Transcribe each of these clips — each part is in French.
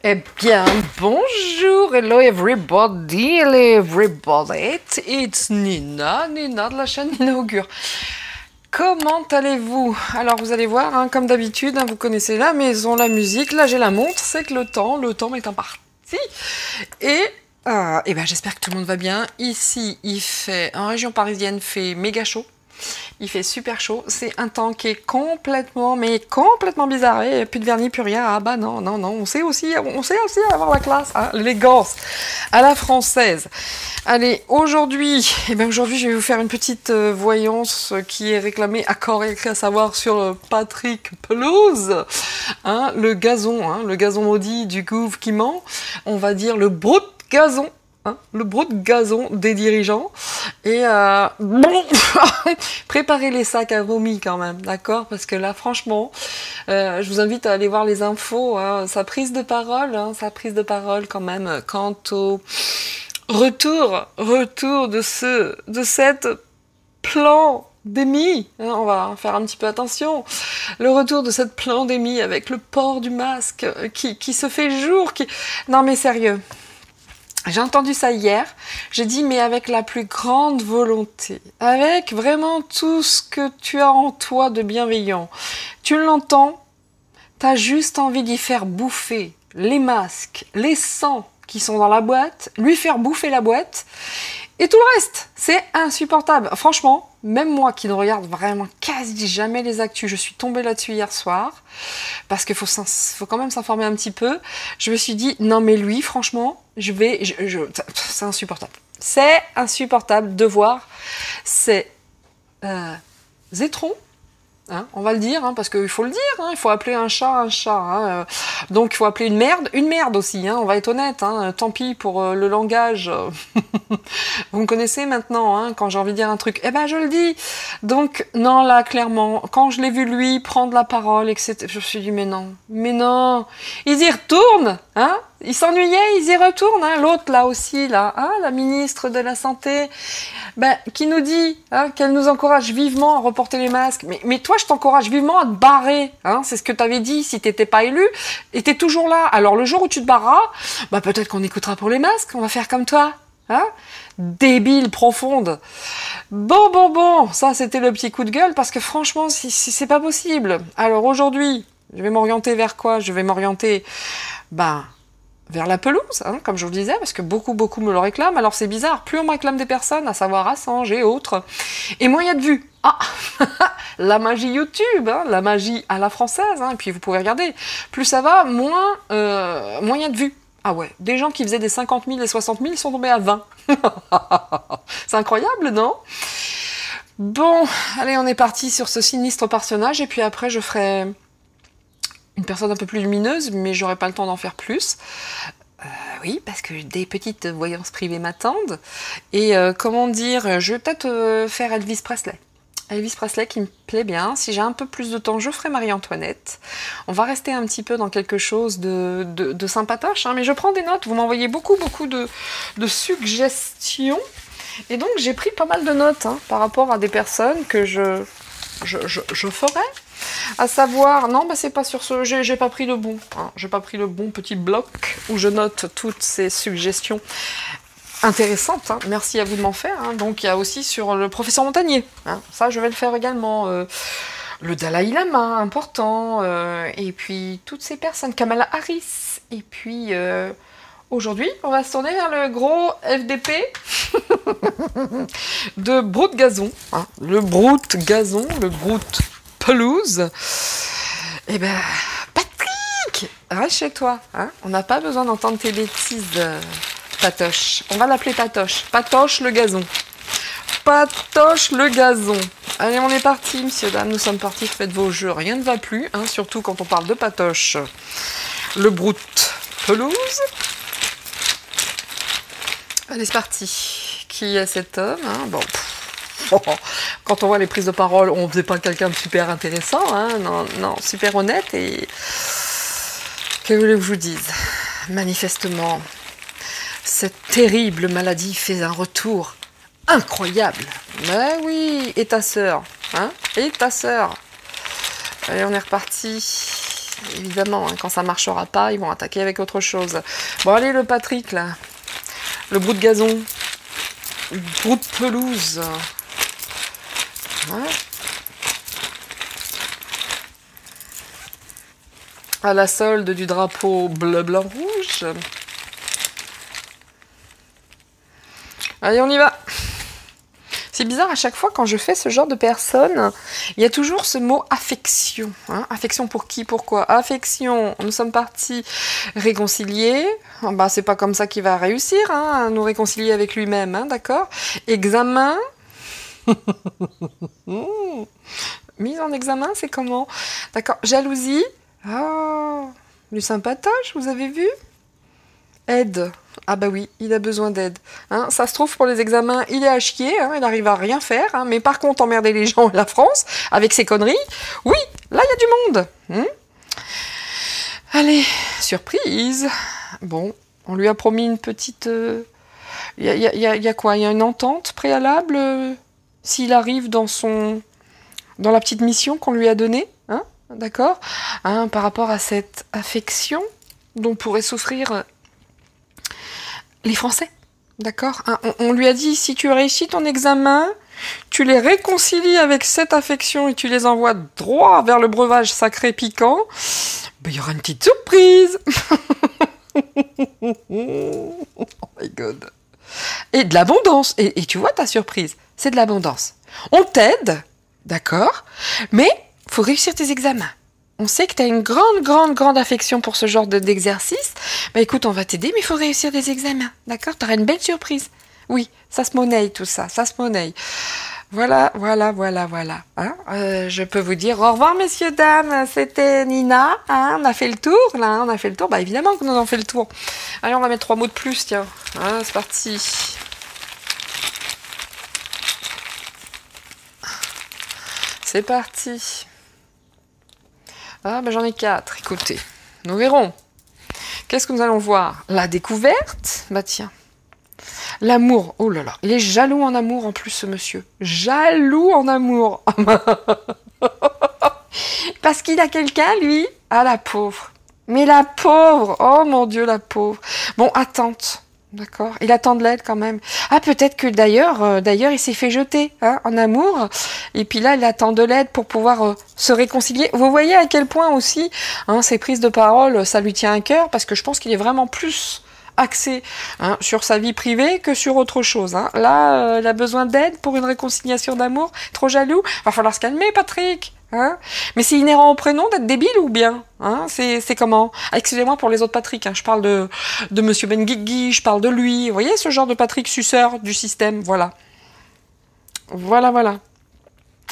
Eh bien, bonjour, hello everybody, hello everybody, it's Nina de la chaîne Nina Augure. Comment allez-vous? Alors vous allez voir, hein, comme d'habitude, hein, vous connaissez la maison, la musique, là j'ai la montre, c'est que le temps est imparti. Et ben, j'espère que tout le monde va bien. Ici, il fait, en région parisienne, fait méga chaud. Il fait super chaud, c'est un temps qui est complètement bizarre, et plus de vernis, plus rien. Ah bah non, on sait aussi avoir la classe, hein, l'élégance à la française. Allez, aujourd'hui, je vais vous faire une petite voyance qui est réclamée à corps et à savoir sur Patrick Pelouse, hein, le gazon maudit du Gouv qui ment, on va dire le brut gazon. Hein, le brut de gazon des dirigeants et préparez les sacs à vomi quand même, d'accord, parce que là franchement je vous invite à aller voir les infos, hein, sa prise de parole quand même quant au retour de cette pandémie, hein, on va faire un petit peu attention, le retour de cette pandémie avec le port du masque qui se fait jour, non mais sérieux. J'ai entendu ça hier, j'ai dit mais avec la plus grande volonté, avec vraiment tout ce que tu as en toi de bienveillant. Tu l'entends, t'as juste envie d'y faire bouffer les masques, les sangs qui sont dans la boîte, lui faire bouffer la boîte, et tout le reste, c'est insupportable. Franchement, même moi qui ne regarde vraiment quasi jamais les actus, je suis tombée là-dessus hier soir, parce qu'il faut quand même s'informer un petit peu. Je me suis dit, non mais lui, franchement, c'est insupportable. C'est insupportable de voir ces étrons, hein, on va le dire, hein, parce qu'il faut le dire, hein, il faut appeler un chat, hein, donc il faut appeler une merde aussi, hein, on va être honnête, hein, tant pis pour le langage, vous me connaissez maintenant, hein, quand j'ai envie de dire un truc, eh ben je le dis, donc non là clairement, quand je l'ai vu lui prendre la parole, etc., je me suis dit mais non, ils y retournent, hein, ils s'ennuyaient, ils y retournent, hein. L'autre là aussi, là, hein, la ministre de la Santé, qui nous dit, hein, qu'elle nous encourage vivement à reporter les masques. Mais toi, je t'encourage vivement à te barrer, hein. C'est ce que tu avais dit si t'étais pas élu, et t'es toujours là. Alors le jour où tu te barreras, peut-être qu'on écoutera pour les masques, on va faire comme toi, hein. Débile profonde. Bon, ça c'était le petit coup de gueule, parce que franchement, c'est pas possible. Alors aujourd'hui, je vais m'orienter vers quoi? Je vais m'orienter, vers la pelouse, hein, comme je vous le disais, parce que beaucoup me le réclament. Alors c'est bizarre, plus on me réclame des personnes, à savoir Assange et autres, et moins il y a de vues. Ah, la magie YouTube, hein, la magie à la française, hein, et puis vous pouvez regarder, plus ça va, moins il y a de vues. Ah ouais, des gens qui faisaient des 50 000 et 60 000 sont tombés à 20. C'est incroyable, non? Bon, allez, on est parti sur ce sinistre personnage, et puis après je ferai une personne un peu plus lumineuse, mais j'aurai pas le temps d'en faire plus. Oui, parce que des petites voyances privées m'attendent. Et comment dire, je vais peut-être faire Elvis Presley. Elvis Presley qui me plaît bien. Si j'ai un peu plus de temps, je ferai Marie-Antoinette. On va rester un petit peu dans quelque chose de sympatoche, hein, mais je prends des notes. Vous m'envoyez beaucoup de suggestions. Et donc j'ai pris pas mal de notes, hein, par rapport à des personnes que je ferai. À savoir, non, c'est pas sur ce, j'ai pas pris le bon, hein, j'ai pas pris le bon petit bloc où je note toutes ces suggestions intéressantes, hein. Merci à vous de m'en faire, hein. Donc il y a aussi sur le professeur Montagnier, hein. Ça je vais le faire également, le Dalai Lama, important, et puis toutes ces personnes, Kamala Harris, et puis aujourd'hui on va se tourner vers le gros FDP de brut gazon, hein. Le brut gazon, le brut pelouse. Eh ben, Patrick, reste chez toi, hein. On n'a pas besoin d'entendre tes bêtises, Patoche. On va l'appeler Patoche. Patoche le gazon. Patoche le gazon. Allez, on est parti, messieurs, dames, nous sommes partis, faites vos jeux, rien ne va plus, hein, surtout quand on parle de Patoche. Le brut pelouse. Allez, c'est parti. Qui est cet homme, hein? Bon. Quand on voit les prises de parole, on ne faisait pas quelqu'un de super intéressant, hein, non, super honnête, et que voulez-vous que je vous dise? Manifestement, cette terrible maladie fait un retour incroyable. Mais oui, et ta sœur, hein? Et ta sœur. Allez, on est reparti. Évidemment, hein, quand ça marchera pas, ils vont attaquer avec autre chose. Bon, allez, le Patrick, là. Le bout de gazon. Le bout de pelouse. Ouais. À la solde du drapeau bleu, blanc, rouge. Allez, on y va. C'est bizarre, à chaque fois quand je fais ce genre de personne, il y a toujours ce mot affection. Hein. Affection pour qui, pourquoi? Affection, nous sommes partis réconcilier. Bah, c'est pas comme ça qu'il va réussir, hein, à nous réconcilier avec lui-même, hein, d'accord? Examen. Mise en examen, c'est comment? D'accord. Jalousie. Oh, du sympatoche, vous avez vu? Aide. Ah bah oui, il a besoin d'aide. Hein, ça se trouve, pour les examens, il est à chier, hein, il n'arrive à rien faire. Hein, mais par contre, emmerder les gens et la France, avec ses conneries, oui, là, il y a du monde. Allez, surprise. Bon, on lui a promis une petite... Il y a quoi? Il y a une entente préalable s'il arrive dans la petite mission qu'on lui a donnée, hein, d'accord, hein, par rapport à cette affection dont pourraient souffrir les Français, d'accord, hein, on lui a dit, si tu réussis ton examen, tu les réconcilies avec cette affection et tu les envoies droit vers le breuvage sacré piquant, ben, il y aura une petite surprise. Oh my god. Et de l'abondance. Et tu vois ta surprise, c'est de l'abondance. On t'aide, d'accord, mais faut réussir tes examens. On sait que tu as une grande affection pour ce genre d'exercice. Bah écoute, on va t'aider, mais il faut réussir des examens, d'accord? Tu auras une belle surprise. Oui, ça se monnaie tout ça, ça se monnaie. Voilà. Hein, je peux vous dire au revoir, messieurs, dames. C'était Nina. Hein, on a fait le tour, là. Hein, on a fait le tour. Bah évidemment que nous avons fait le tour. Allez, on va mettre 3 mots de plus, tiens. Hein, c'est parti. C'est parti. Ah, ben j'en ai 4. Écoutez, nous verrons. Qu'est-ce que nous allons voir? La découverte. Bah tiens. L'amour. Oh là là. Il est jaloux en amour en plus, ce monsieur. Jaloux en amour. Parce qu'il a quelqu'un, lui. Ah, la pauvre. Mais la pauvre. Oh mon Dieu, la pauvre. Bon, attente. D'accord. Il attend de l'aide quand même. Ah, peut-être que d'ailleurs, il s'est fait jeter, hein, en amour. Et puis là, il attend de l'aide pour pouvoir se réconcilier. Vous voyez à quel point aussi, hein, ces prises de parole, ça lui tient à cœur, parce que je pense qu'il est vraiment plus axé, hein, sur sa vie privée que sur autre chose. Hein. Là, il a besoin d'aide pour une réconciliation d'amour. Trop jaloux. Va falloir se calmer, Patrick. Hein, mais c'est inhérent au prénom d'être débile ou bien, hein, c'est comment? Ah, excusez-moi pour les autres Patrick, hein, je parle de Monsieur Benguigui, je parle de lui, vous voyez ce genre de Patrick suceur du système, voilà. Voilà.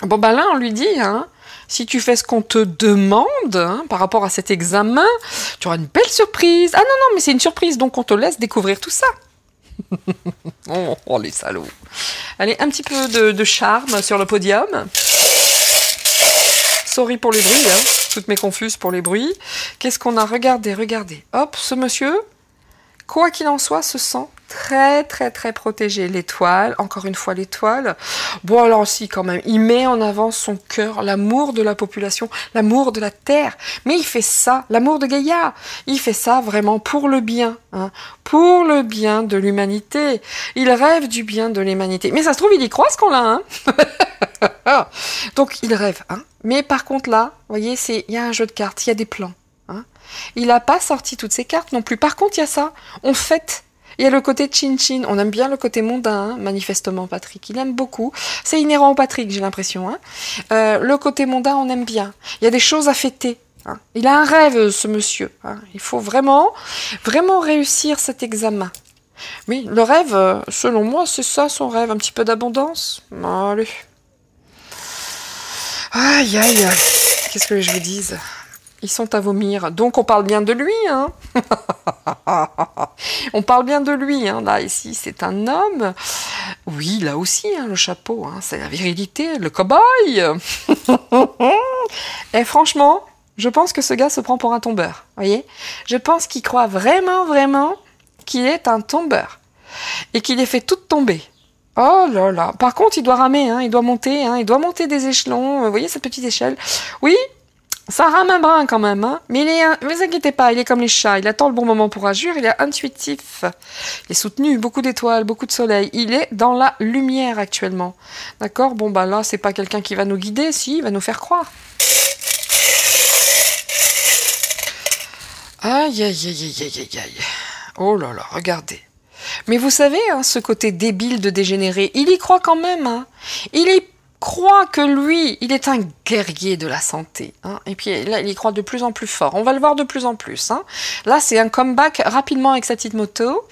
Bon ben là on lui dit, hein, si tu fais ce qu'on te demande, hein, par rapport à cet examen, tu auras une belle surprise. Ah non, mais c'est une surprise, donc on te laisse découvrir tout ça. Oh les salauds. Allez, un petit peu de charme sur le podium. Sorry pour les bruits, hein. Toutes mes confuses pour les bruits. Qu'est-ce qu'on a? Regardez. Hop, ce monsieur, quoi qu'il en soit, se sent très protégé. L'étoile, encore une fois l'étoile. Bon alors si quand même, il met en avant son cœur, l'amour de la population, l'amour de la terre. Mais il fait ça, l'amour de Gaïa. Il fait ça vraiment pour le bien, hein, pour le bien de l'humanité. Il rêve du bien de l'humanité. Mais ça se trouve, il y croit ce qu'on l'a, hein. Donc il rêve, hein. Mais par contre là, vous voyez, il y a un jeu de cartes, il y a des plans. Hein. Il n'a pas sorti toutes ses cartes non plus. Par contre, il y a ça, on fête. Il y a le côté chin-chin, on aime bien le côté mondain, hein, manifestement Patrick, il aime beaucoup. C'est inhérent au Patrick, j'ai l'impression. Hein. Le côté mondain, on aime bien. Il y a des choses à fêter. Hein. Il a un rêve, ce monsieur. Hein. Il faut vraiment réussir cet examen. Oui, le rêve, selon moi, c'est ça son rêve, un petit peu d'abondance. Allez. Aïe. Qu'est-ce que je vous dise? Ils sont à vomir. Donc on parle bien de lui, hein. On parle bien de lui, hein. Là, ici, c'est un homme. Oui, là aussi, hein, le chapeau, hein, c'est la virilité, le cow-boy. Et franchement, je pense que ce gars se prend pour un tombeur. Voyez? Je pense qu'il croit vraiment qu'il est un tombeur. Et qu'il est fait tout tomber. Oh là là. Par contre, il doit ramer, hein, il doit monter des échelons. Vous voyez cette petite échelle? Oui, Ça rame un brin quand même, hein. Mais ne vous inquiétez pas, il est comme les chats, il attend le bon moment pour agir, il est intuitif. Il est soutenu, beaucoup d'étoiles, beaucoup de soleil. Il est dans la lumière actuellement. D'accord? Bon, bah là, c'est pas quelqu'un qui va nous guider, si, il va nous faire croire. Aïe, aïe, aïe, aïe, aïe, aïe. Oh là là, regardez. Mais vous savez, hein, ce côté débile de dégénéré, il y croit quand même, hein. Il y croit que lui, il est un guerrier de la santé. Hein. Et puis là, il y croit de plus en plus fort. On va le voir de plus en plus. Hein. Là, c'est un comeback rapidement avec sa petite moto.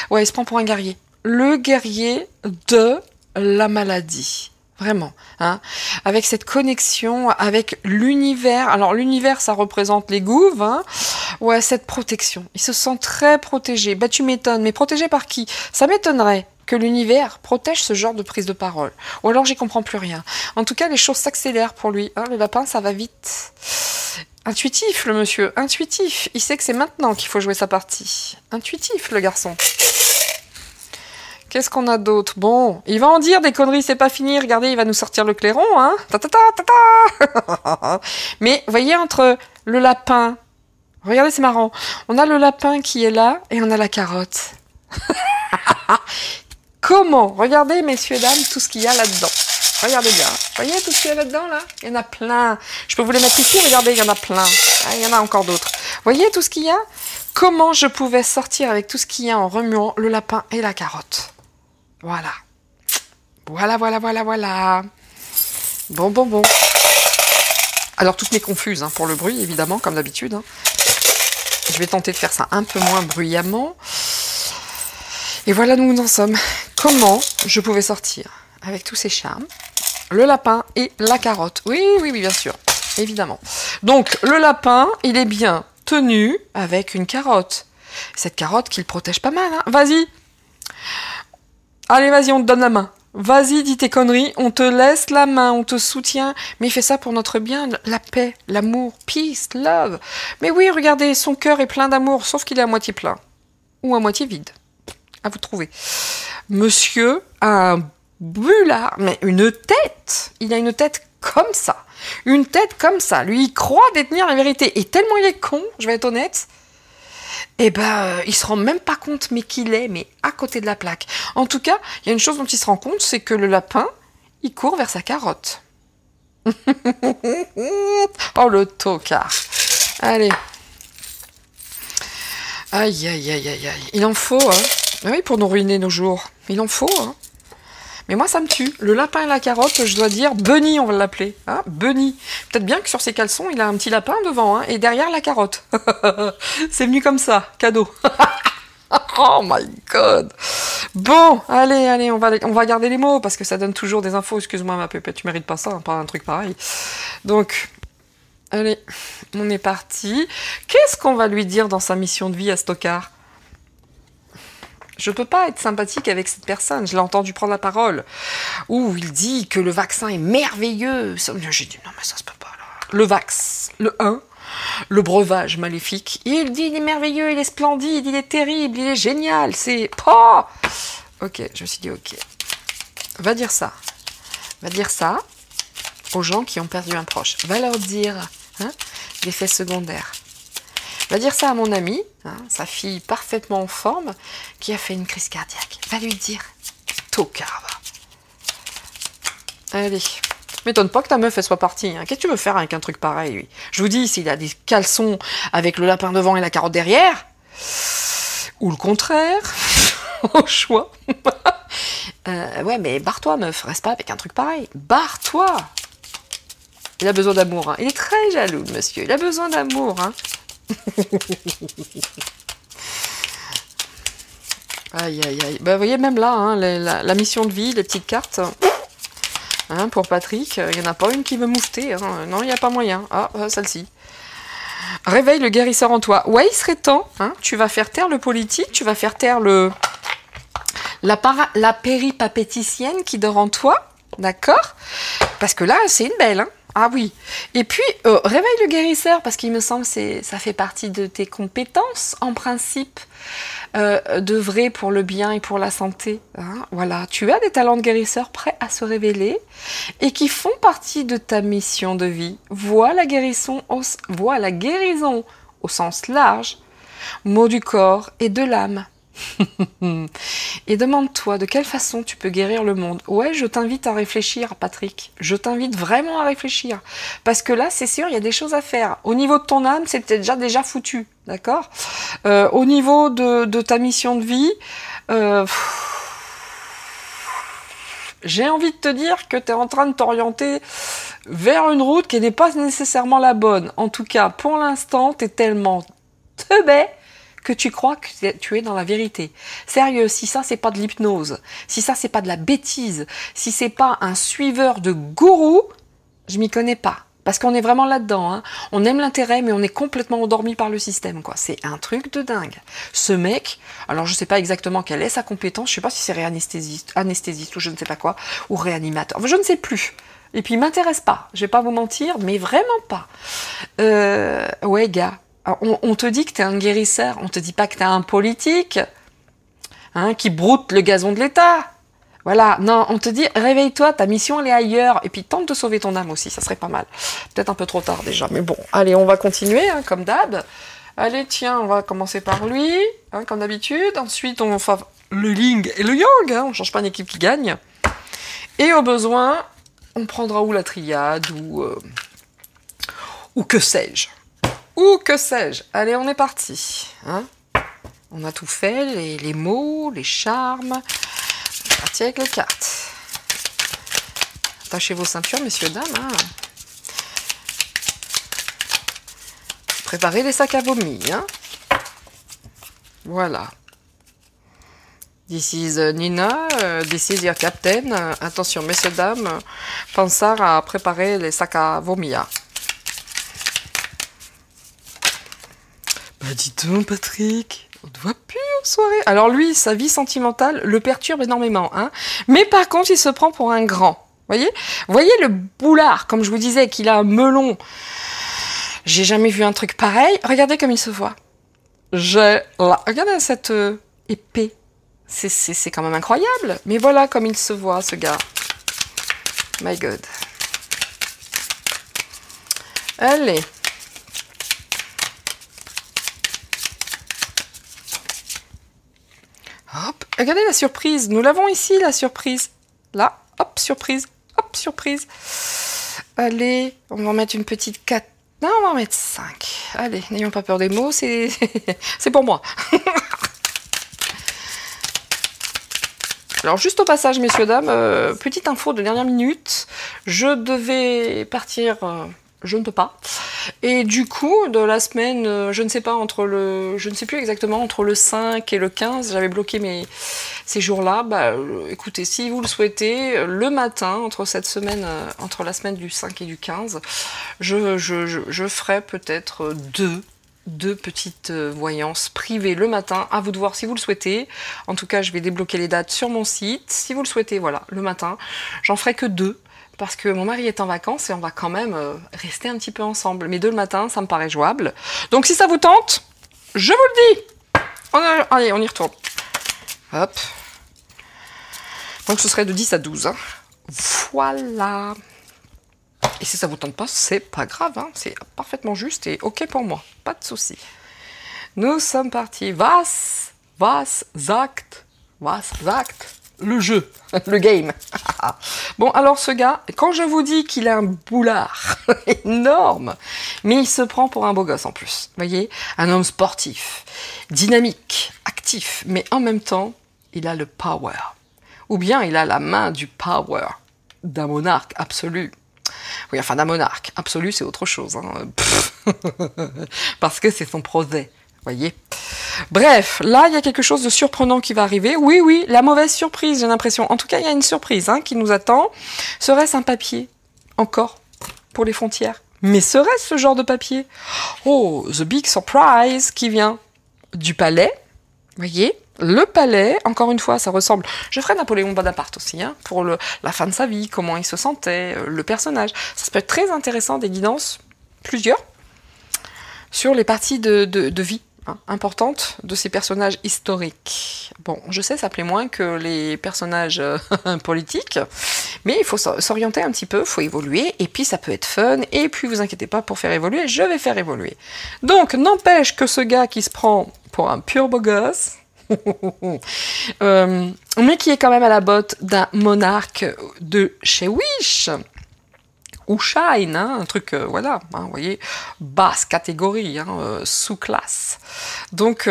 Ouais, il se prend pour un guerrier. Le guerrier de la maladie. Vraiment. Hein. Avec cette connexion avec l'univers. Alors, l'univers, ça représente les gouves. Hein. Ouais, cette protection. Il se sent très protégé. Bah, tu m'étonnes. Mais protégé par qui? Ça m'étonnerait que l'univers protège ce genre de prise de parole. Ou alors j'y comprends plus rien. En tout cas, les choses s'accélèrent pour lui. Hein, le lapin, ça va vite. Intuitif, le monsieur, intuitif. Il sait que c'est maintenant qu'il faut jouer sa partie. Intuitif, le garçon. Qu'est-ce qu'on a d'autre? Bon, il va en dire des conneries, c'est pas fini. Regardez, il va nous sortir le clairon, hein. Ta ta ta ta ta. Mais, voyez, entre le lapin... Regardez, c'est marrant. On a le lapin qui est là et on a la carotte. Comment? Regardez, messieurs, dames, tout ce qu'il y a là-dedans. Regardez bien. Voyez tout ce qu'il y a là-dedans, là? Il y en a plein. Je peux vous les mettre ici, regardez, il y en a plein. Ah, il y en a encore d'autres. Voyez tout ce qu'il y a? Comment je pouvais sortir avec tout ce qu'il y a en remuant le lapin et la carotte? Voilà. Voilà, voilà, voilà, voilà. Bon, bon, bon. Alors, toutes mes confuses, hein, pour le bruit, évidemment, comme d'habitude. Hein. Je vais tenter de faire ça un peu moins bruyamment. Et voilà, nous en sommes. Comment je pouvais sortir avec tous ces charmes, le lapin et la carotte? Oui, oui, oui, bien sûr, évidemment. Donc, le lapin, il est bien tenu avec une carotte. Cette carotte qui le protège pas mal. Hein. Vas-y. Allez, vas-y, on te donne la main. Vas-y, dis tes conneries, on te laisse la main, on te soutient. Mais fais ça pour notre bien, la paix, l'amour, peace, love. Mais oui, regardez, son cœur est plein d'amour, sauf qu'il est à moitié plein. Ou à moitié vide. À vous trouver. Monsieur a un bulard, mais une tête. Il a une tête comme ça. Une tête comme ça. Lui, il croit détenir la vérité. Et tellement il est con, je vais être honnête, eh ben, il se rend même pas compte, mais qu'il est, mais à côté de la plaque. En tout cas, il y a une chose dont il se rend compte, c'est que le lapin, il court vers sa carotte. Oh, le tocard. Allez. Aïe, aïe, aïe, aïe, aïe. Il en faut, hein. Oui, pour nous ruiner nos jours. Il en faut, hein. Mais moi, ça me tue. Le lapin et la carotte, je dois dire, Bunny, on va l'appeler. Hein, Bunny. Peut-être bien que sur ses caleçons, il a un petit lapin devant, hein, et derrière la carotte. C'est venu comme ça, cadeau. Oh my God. Bon, allez, allez, on va garder les mots, parce que ça donne toujours des infos. Excuse-moi, ma pépette, tu mérites pas ça, hein, pas un truc pareil. Donc, allez, on est parti. Qu'est-ce qu'on va lui dire dans sa mission de vie à Stockard? Je peux pas être sympathique avec cette personne. Je l'ai entendu prendre la parole. Où il dit que le vaccin est merveilleux. J'ai dit non, mais ça se peut pas. Là. Le vax, le 1, le breuvage maléfique. Et il dit il est merveilleux, il est splendide, il est terrible, il est génial. C'est pas. Ok, je me suis dit ok. Va dire ça. Va dire ça aux gens qui ont perdu un proche. Va leur dire hein, l'effet secondaire. Va dire ça à mon amie, hein, sa fille parfaitement en forme, qui a fait une crise cardiaque. Va lui dire, tocard. Allez, m'étonne pas que ta meuf elle soit partie. Hein. Qu'est-ce que tu veux faire avec un truc pareil, lui? Je vous dis, s'il a des caleçons avec le lapin devant et la carotte derrière, ou le contraire, au choix. Ouais, mais barre-toi, meuf, reste pas avec un truc pareil. Barre-toi. Il a besoin d'amour. Hein. Il est très jaloux, monsieur. Il a besoin d'amour. Hein. Aïe, aïe, aïe. Bah, vous voyez, même là, hein, la mission de vie, les petites cartes, hein, pour Patrick, il n'y en a pas une qui veut moufter. Hein. Non, il n'y a pas moyen. Ah, celle-ci. Réveille le guérisseur en toi. Ouais, il serait temps. Hein. Tu vas faire taire le politique, tu vas faire taire la péripapéticienne qui dort en toi. D'accord? Parce que là, c'est une belle. Hein. Ah oui. Et puis, réveille le guérisseur, parce qu'il me semble que ça fait partie de tes compétences, en principe, d'œuvrer pour le bien et pour la santé. Hein. Voilà, tu as des talents de guérisseur prêts à se révéler et qui font partie de ta mission de vie. Vois la guérison au sens large, mot du corps et de l'âme. Et demande-toi de quelle façon tu peux guérir le monde. Ouais, je t'invite à réfléchir, Patrick. Je t'invite vraiment à réfléchir. Parce que là, c'est sûr, il y a des choses à faire. Au niveau de ton âme, c'est peut-être déjà foutu. D'accord ? Au niveau de ta mission de vie, j'ai envie de te dire que tu es en train de t'orienter vers une route qui n'est pas nécessairement la bonne. En tout cas, pour l'instant, tu es tellement teubé que tu crois que tu es dans la vérité. Sérieux, si ça c'est pas de l'hypnose, si ça c'est pas de la bêtise, si c'est pas un suiveur de gourou, je m'y connais pas. Parce qu'on est vraiment là-dedans. Hein. On aime l'intérêt, mais on est complètement endormi par le système. Quoi. C'est un truc de dingue. Ce mec, alors je sais pas exactement quelle est sa compétence, je sais pas si c'est anesthésiste ou je ne sais pas quoi, ou réanimateur, je ne sais plus. Et puis il m'intéresse pas, je vais pas vous mentir, mais vraiment pas. Ouais gars, on te dit que t'es un guérisseur, on te dit pas que t'es un politique, hein, qui broute le gazon de l'État. Voilà, non, on te dit, réveille-toi, ta mission elle est ailleurs, et puis tente de sauver ton âme aussi, ça serait pas mal. Peut-être un peu trop tard déjà, mais bon, allez, on va continuer, hein, comme d'hab. Allez, tiens, on va commencer par lui, hein, comme d'habitude. Ensuite, on fait le yin et le yang, hein, on change pas une équipe qui gagne. Et au besoin, on prendra ou la triade, ou que sais-je. Ou que sais-je. Allez, on est parti. Hein, on a tout fait, les mots, les charmes. On est parti avec les cartes. Attachez vos ceintures, messieurs, dames. Hein. Préparez les sacs à vomi. Hein. Voilà. This is Nina, this is your captain. Attention, messieurs, dames, pensez à préparer les sacs à vomi. Hein. Bah dis donc, Patrick, on ne te voit plus en soirée. Alors lui, sa vie sentimentale le perturbe énormément. Hein. Mais par contre, il se prend pour un grand. Voyez le boulard, comme je vous disais, qu'il a un melon. J'ai jamais vu un truc pareil. Regardez comme il se voit. Regardez cette épée. C'est quand même incroyable. Mais voilà comme il se voit, ce gars. My God. Allez. Hop. Regardez la surprise. Nous l'avons ici, la surprise. Là. Hop, surprise. Hop, surprise. Allez. On va en mettre une petite 4. Non, on va en mettre 5. Allez, n'ayons pas peur des mots. C'est pour moi. Alors, juste au passage, messieurs, dames, petite info de dernière minute. Je devais partir, je ne peux pas. Et du coup, de la semaine, je ne sais pas, je ne sais plus exactement, entre le 5 et le 15, j'avais bloqué ces jours-là. Bah, écoutez, si vous le souhaitez, le matin, entre la semaine du 5 et du 15, je ferai peut-être deux petites voyances privées le matin, à vous de voir si vous le souhaitez. En tout cas, je vais débloquer les dates sur mon site. Si vous le souhaitez, voilà, le matin, j'en ferai que 2, parce que mon mari est en vacances et on va quand même rester un petit peu ensemble. Mais 2 le matin, ça me paraît jouable. Donc si ça vous tente, je vous le dis. Allez, on y retourne. Hop. Donc ce serait de 10 à 12. Hein. Voilà. Et si ça vous tente pas, c'est pas grave, hein, c'est parfaitement juste et ok pour moi, pas de souci. Nous sommes partis. Was sagt, le jeu, le game. Bon, alors ce gars, quand je vous dis qu'il a un boulard énorme, mais il se prend pour un beau gosse en plus, vous voyez, un homme sportif, dynamique, actif, mais en même temps, il a le power. Ou bien il a la main du power d'un monarque absolu. Oui, enfin d'un monarque. Absolu, c'est autre chose. Hein. Parce que c'est son projet, voyez. Bref, là, il y a quelque chose de surprenant qui va arriver. Oui, la mauvaise surprise, j'ai l'impression. En tout cas, il y a une surprise qui nous attend. Serait-ce un papier, encore, pour les frontières? Mais serait-ce ce genre de papier? Oh, the big surprise qui vient du palais, voyez, Le palais, encore une fois, ça ressemble... Je ferai Napoléon Bonaparte aussi, hein, pour la fin de sa vie, comment il se sentait, le personnage. Ça peut être très intéressant, des guidances, plusieurs, sur les parties de vie hein, importantes de ces personnages historiques. Bon, je sais, ça plaît moins que les personnages politiques, mais il faut s'orienter un petit peu, il faut évoluer, et puis ça peut être fun, et puis vous inquiétez pas, pour faire évoluer, je vais faire évoluer. Donc, n'empêche que ce gars qui se prend pour un pur beau gosse, mais qui est quand même à la botte d'un monarque de chez Wish ou Shine, hein, un truc, voilà, hein, vous voyez, basse catégorie, hein, sous-classe. Donc,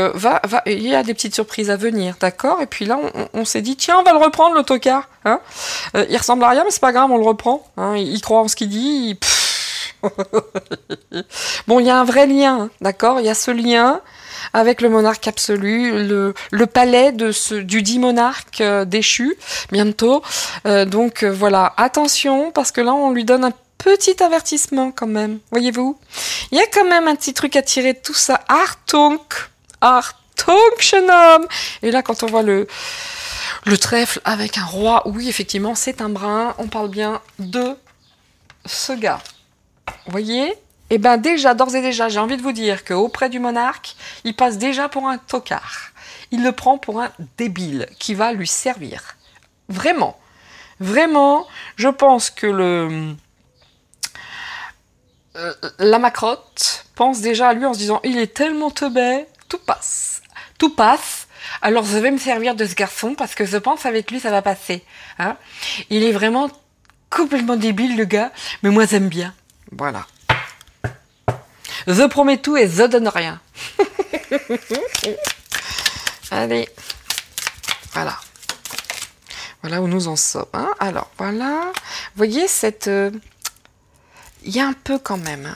il y a des petites surprises à venir, d'accord? Et puis là, on s'est dit, tiens, on va le reprendre, l'autocar. Hein, il ressemble à rien, mais c'est pas grave, on le reprend. Hein, il croit en ce qu'il dit. Bon, il y a un vrai lien, hein, d'accord? Il y a ce lien avec le monarque absolu, le palais du dit monarque déchu, bientôt. Donc voilà, attention, parce que là, on lui donne un petit avertissement quand même, voyez-vous. Il y a quand même un petit truc à tirer de tout ça. Achtung, jeune homme. Et là, quand on voit le trèfle avec un roi, oui, effectivement, c'est un brin. On parle bien de ce gars. Vous voyez ? Eh bien déjà, d'ores et déjà, j'ai envie de vous dire qu'auprès du monarque, il passe déjà pour un tocard. Il le prend pour un débile qui va lui servir. Vraiment. Vraiment, je pense que la macrotte pense déjà à lui en se disant « Il est tellement teubé, tout passe. Tout passe. Alors je vais me servir de ce garçon parce que je pense avec lui ça va passer. Hein » Il est vraiment complètement débile le gars, mais moi j'aime bien. Voilà. Je promets tout et je donne rien. Allez. Voilà. Voilà où nous en sommes. Hein. Alors, voilà. Vous voyez, il y a un peu quand même. Hein.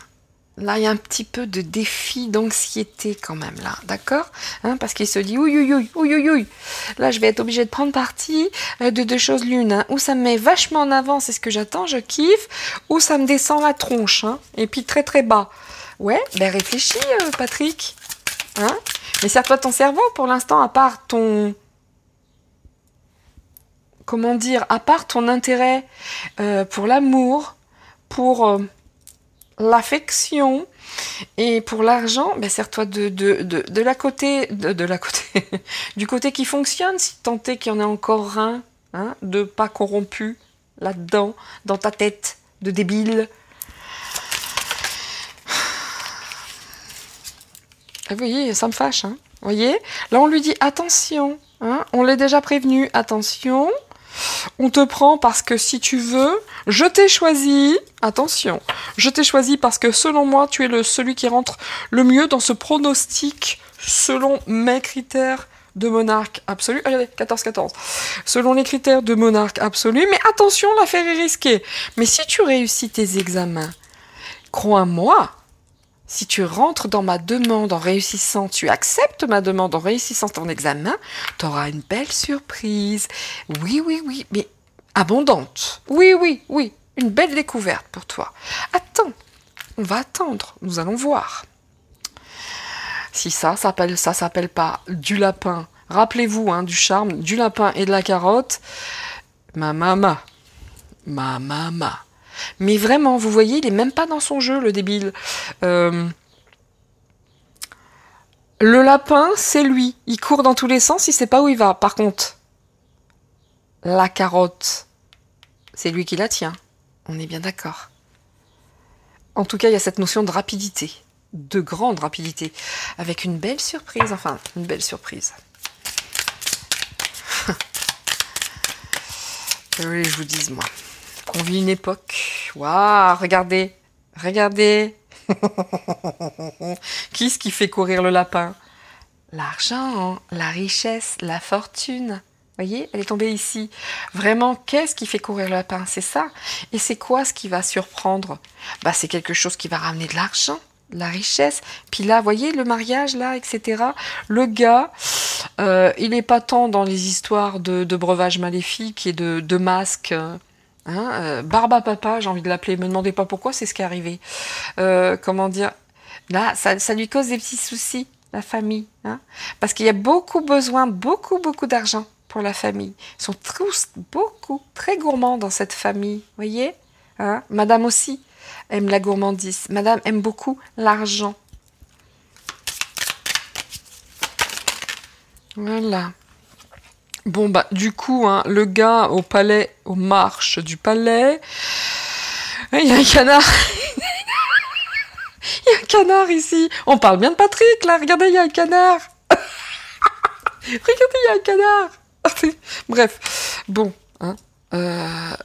Là, il y a un petit peu de défi, d'anxiété quand même, là. D'accord hein, parce qu'il se dit, ouï. Là, je vais être obligée de prendre parti de deux choses l'une. Hein. Ou ça me met vachement en avant, c'est ce que j'attends, je kiffe. Ou ça me descend la tronche. Hein, et puis très, très bas. Ouais, ben réfléchis, Patrick. Hein mais sers-toi ton cerveau pour l'instant, à part ton... Comment dire, à part ton intérêt pour l'amour, pour l'affection et pour l'argent, ben sers-toi de la côté, du côté qui fonctionne, si tant est qu'il y en a encore un, hein, de pas corrompu là-dedans, dans ta tête de débile. Vous voyez, ça me fâche, hein. Vous voyez, là on lui dit attention, hein, on l'a déjà prévenu, attention, on te prend parce que si tu veux, je t'ai choisi, attention, je t'ai choisi parce que selon moi, tu es celui qui rentre le mieux dans ce pronostic selon mes critères de monarque absolu. Regardez, 14-14. Selon les critères de monarque absolu, mais attention, l'affaire est risquée. Mais si tu réussis tes examens, crois-moi, si tu rentres dans ma demande en réussissant, tu acceptes ma demande en réussissant ton examen, tu auras une belle surprise. Oui, mais abondante. Oui, une belle découverte pour toi. Attends, on va attendre, nous allons voir. Si ça s'appelle pas du lapin. Rappelez-vous, hein, du charme, du lapin et de la carotte. Ma mama. Mais vraiment, vous voyez, il est même pas dans son jeu, le débile. Le lapin, c'est lui. Il court dans tous les sens, il sait pas où il va. Par contre, la carotte, c'est lui qui la tient. On est bien d'accord. En tout cas, il y a cette notion de rapidité. De grande rapidité. Avec une belle surprise. Enfin, une belle surprise. Que voulez que je vous dise, moi. On vit une époque. Waouh, regardez. Qu'est-ce qui fait courir le lapin? L'argent, la richesse, la fortune. Voyez, elle est tombée ici. Vraiment, qu'est-ce qui fait courir le lapin? C'est ça. Et c'est quoi ce qui va surprendre? Bah, c'est quelque chose qui va ramener de l'argent, de la richesse. Puis là, voyez, le mariage, là, etc. Le gars, il n'est pas tant dans les histoires de breuvage maléfique et de masques. Barba Papa, j'ai envie de l'appeler. Me demandez pas pourquoi, c'est ce qui est arrivé. Comment dire? Là, ça lui cause des petits soucis. la famille. Hein, parce qu'il y a beaucoup besoin, beaucoup d'argent pour la famille. Ils sont tous très gourmands dans cette famille. Voyez, hein, Madame aussi aime la gourmandise. Madame aime beaucoup l'argent. Voilà. Bon, bah, du coup, hein, le gars au palais, aux marches du palais, il y a un canard. Il y a un canard ici. On parle bien de Patrick, là. Regardez, il y a un canard. Regardez, il y a un canard. Bref. Bon, hein.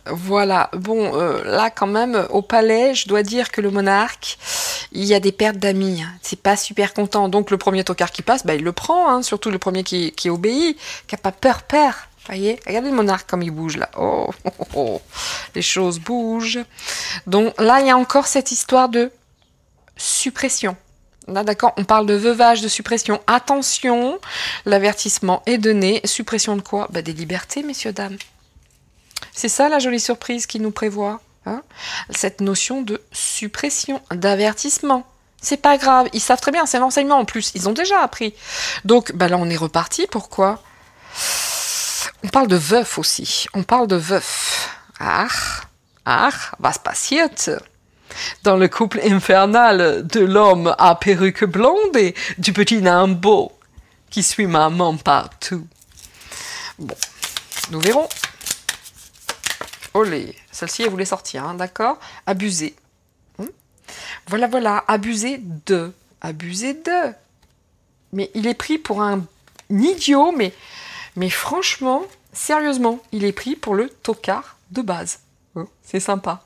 Voilà. Bon, là, quand même, au palais, je dois dire que le monarque, il y a des pertes d'amis. C'est pas super content. Donc, le premier tocard qui passe, bah, il le prend. Hein, surtout le premier qui obéit, qui a pas peur. Voyez, regardez le monarque comme il bouge, là. Oh. Les choses bougent. Donc, là, il y a encore cette histoire de suppression. Là, d'accord, on parle de veuvage, de suppression. Attention, l'avertissement est donné. Suppression de quoi? Bah, des libertés, messieurs, dames. C'est ça la jolie surprise qui nous prévoit. Hein, cette notion de suppression, d'avertissement. C'est pas grave, ils savent très bien, c'est l'enseignement en plus. Ils ont déjà appris. Donc, bah là, on est reparti. Pourquoi? On parle de veuf aussi. On parle de veuf. Was passiert? Dans le couple infernal de l'homme à perruque blonde et du petit Nimbo qui suit maman partout. Bon, nous verrons. Olé, celle-ci, elle voulait sortir, hein, d'accord? Abuser. Voilà, abuser de. Mais il est pris pour un idiot, mais franchement, sérieusement, il est pris pour le tocard de base. C'est sympa.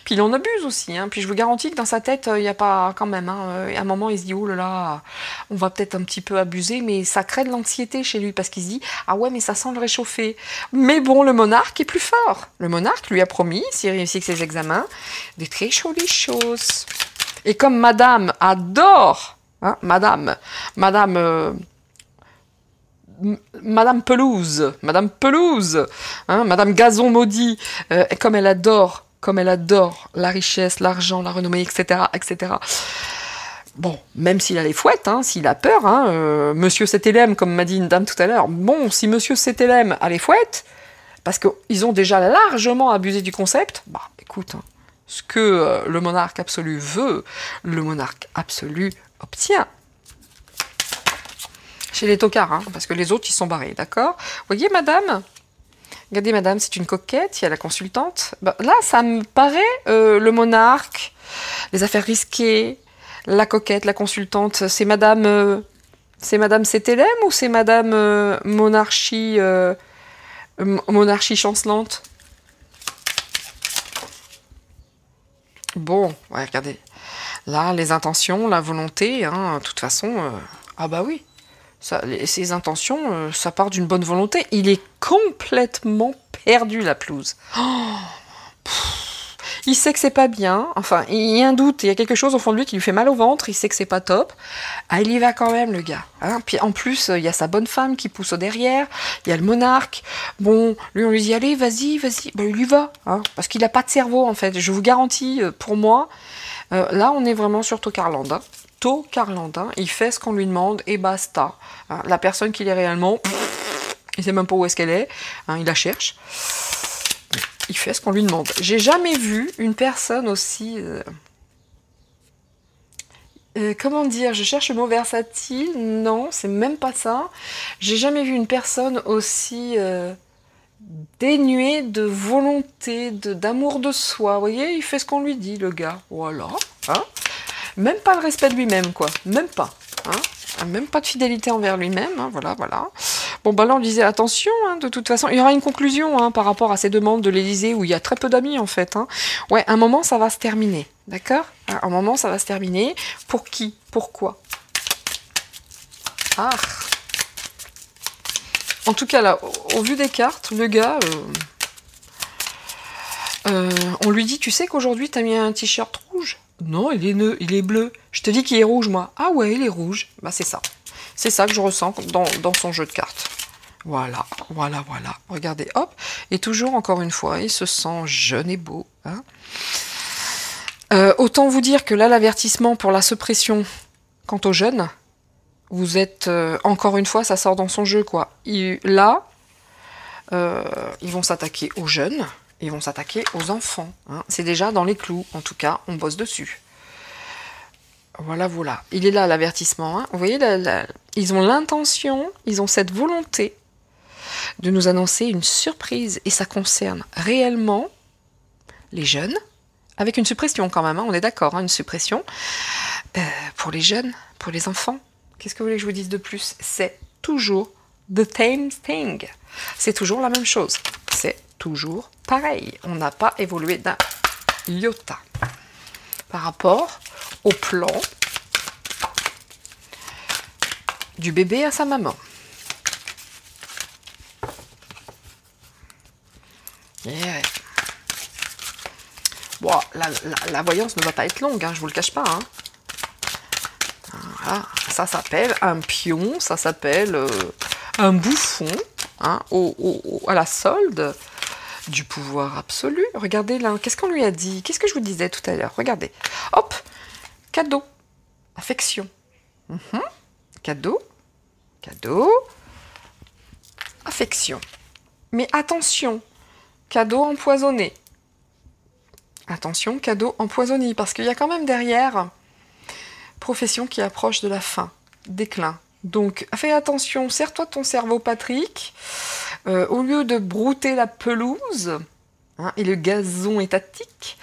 Puis il en abuse aussi, hein. Puis je vous garantis que dans sa tête, il n'y a pas quand même. Hein, à un moment, il se dit, oh là là, on va peut-être un petit peu abuser, mais ça crée de l'anxiété chez lui, parce qu'il se dit, ah ouais, mais ça sent le réchauffer. Mais bon, le monarque est plus fort. Le monarque lui a promis, s'il réussit avec ses examens, des très jolies choses. Et comme madame adore, hein, madame Pelouse, hein, madame Gazon maudit, comme elle adore la richesse, l'argent, la renommée, etc., etc. Bon, même s'il a les fouettes, hein, s'il a peur, hein, Monsieur Cétélème, comme m'a dit une dame tout à l'heure, bon, si Monsieur Cétélème a les fouettes, parce qu'ils ont déjà largement abusé du concept, bah, écoute, hein, ce que le monarque absolu veut, le monarque absolu obtient. Chez les tocards, hein, parce que les autres, ils sont barrés, d'accord? Voyez, madame? Regardez, madame, c'est une coquette, il y a la consultante. Ben, là, ça me paraît le monarque, les affaires risquées, la coquette, la consultante. C'est madame Cétélème ou c'est madame monarchie chancelante? Bon, ouais, regardez. Là, les intentions, la volonté, hein, de toute façon, ah bah oui. Ses intentions, ça part d'une bonne volonté. Il est complètement perdu, la pelouse. Oh, il sait que c'est pas bien. Enfin, il y a un doute. Il y a quelque chose au fond de lui qui lui fait mal au ventre. Il sait que c'est pas top. Ah, il y va quand même, le gars. Hein. Puis en plus, il y a sa bonne femme qui pousse au derrière. Il y a le monarque. Bon, lui, on lui dit, allez, vas-y. Ben, il y va. Hein, parce qu'il n'a pas de cerveau, en fait. Je vous garantis, pour moi, là, on est vraiment sur Tocarland. Hein. Tocarland, il fait ce qu'on lui demande et basta. Hein, la personne qu'il est réellement, il sait même pas où est-ce qu'elle est, hein, il la cherche. Il fait ce qu'on lui demande. J'ai jamais vu une personne aussi... comment dire, je cherche le mot versatile, non, c'est même pas ça. J'ai jamais vu une personne aussi dénuée de volonté, d'amour de soi. Vous voyez, il fait ce qu'on lui dit, le gars. Voilà, hein. Même pas le respect de lui-même, quoi. Même pas. Hein. Même pas de fidélité envers lui-même. Hein. Voilà. Bon, bah là, on disait attention, hein, de toute façon. Il y aura une conclusion hein, par rapport à ces demandes de l'Élysée où il y a très peu d'amis, en fait. Hein. Ouais, un moment, ça va se terminer. D'accord? Un moment, ça va se terminer. Pour qui? Pourquoi? Ah. En tout cas, là, au vu des cartes, le gars... on lui dit, tu sais qu'aujourd'hui, t'as mis un t-shirt rouge? Non, il est bleu. Je te dis qu'il est rouge, moi. Ah ouais, il est rouge. Bah, c'est ça. C'est ça que je ressens dans son jeu de cartes. Voilà. Regardez, hop. Et toujours, encore une fois, il se sent jeune et beau. Hein. Autant vous dire que là, l'avertissement pour la suppression quant aux jeunes, vous êtes, encore une fois, ça sort dans son jeu, quoi. Là, ils vont s'attaquer aux jeunes, ils vont s'attaquer aux enfants. Hein. C'est déjà dans les clous, en tout cas, on bosse dessus. Voilà, voilà. Il est là, l'avertissement. Hein. Vous voyez, ils ont l'intention, ils ont cette volonté de nous annoncer une surprise. Et ça concerne réellement les jeunes, avec une suppression quand même, hein, on est d'accord, hein, une suppression. Pour les jeunes, pour les enfants, qu'est-ce que vous voulez que je vous dise de plus? C'est toujours the same thing. C'est toujours la même chose. C'est toujours pareil. On n'a pas évolué d'un iota par rapport au plan du bébé à sa maman. Yeah. Bon, la voyance ne va pas être longue, hein, je vous le cache pas. Hein. Voilà. Ça s'appelle un pion, ça s'appelle un bouffon, hein, à la solde du pouvoir absolu. Regardez là, qu'est-ce qu'on lui a dit? Qu'est-ce que je vous disais tout à l'heure? Regardez. Hop, cadeau, affection. Cadeau, cadeau, affection. Mais attention, cadeau empoisonné. Attention, cadeau empoisonné, parce qu'il y a quand même derrière profession qui approche de la fin, déclin. Donc, fais attention, sers-toi de ton cerveau, Patrick. Au lieu de brouter la pelouse, hein, et le gazon étatique,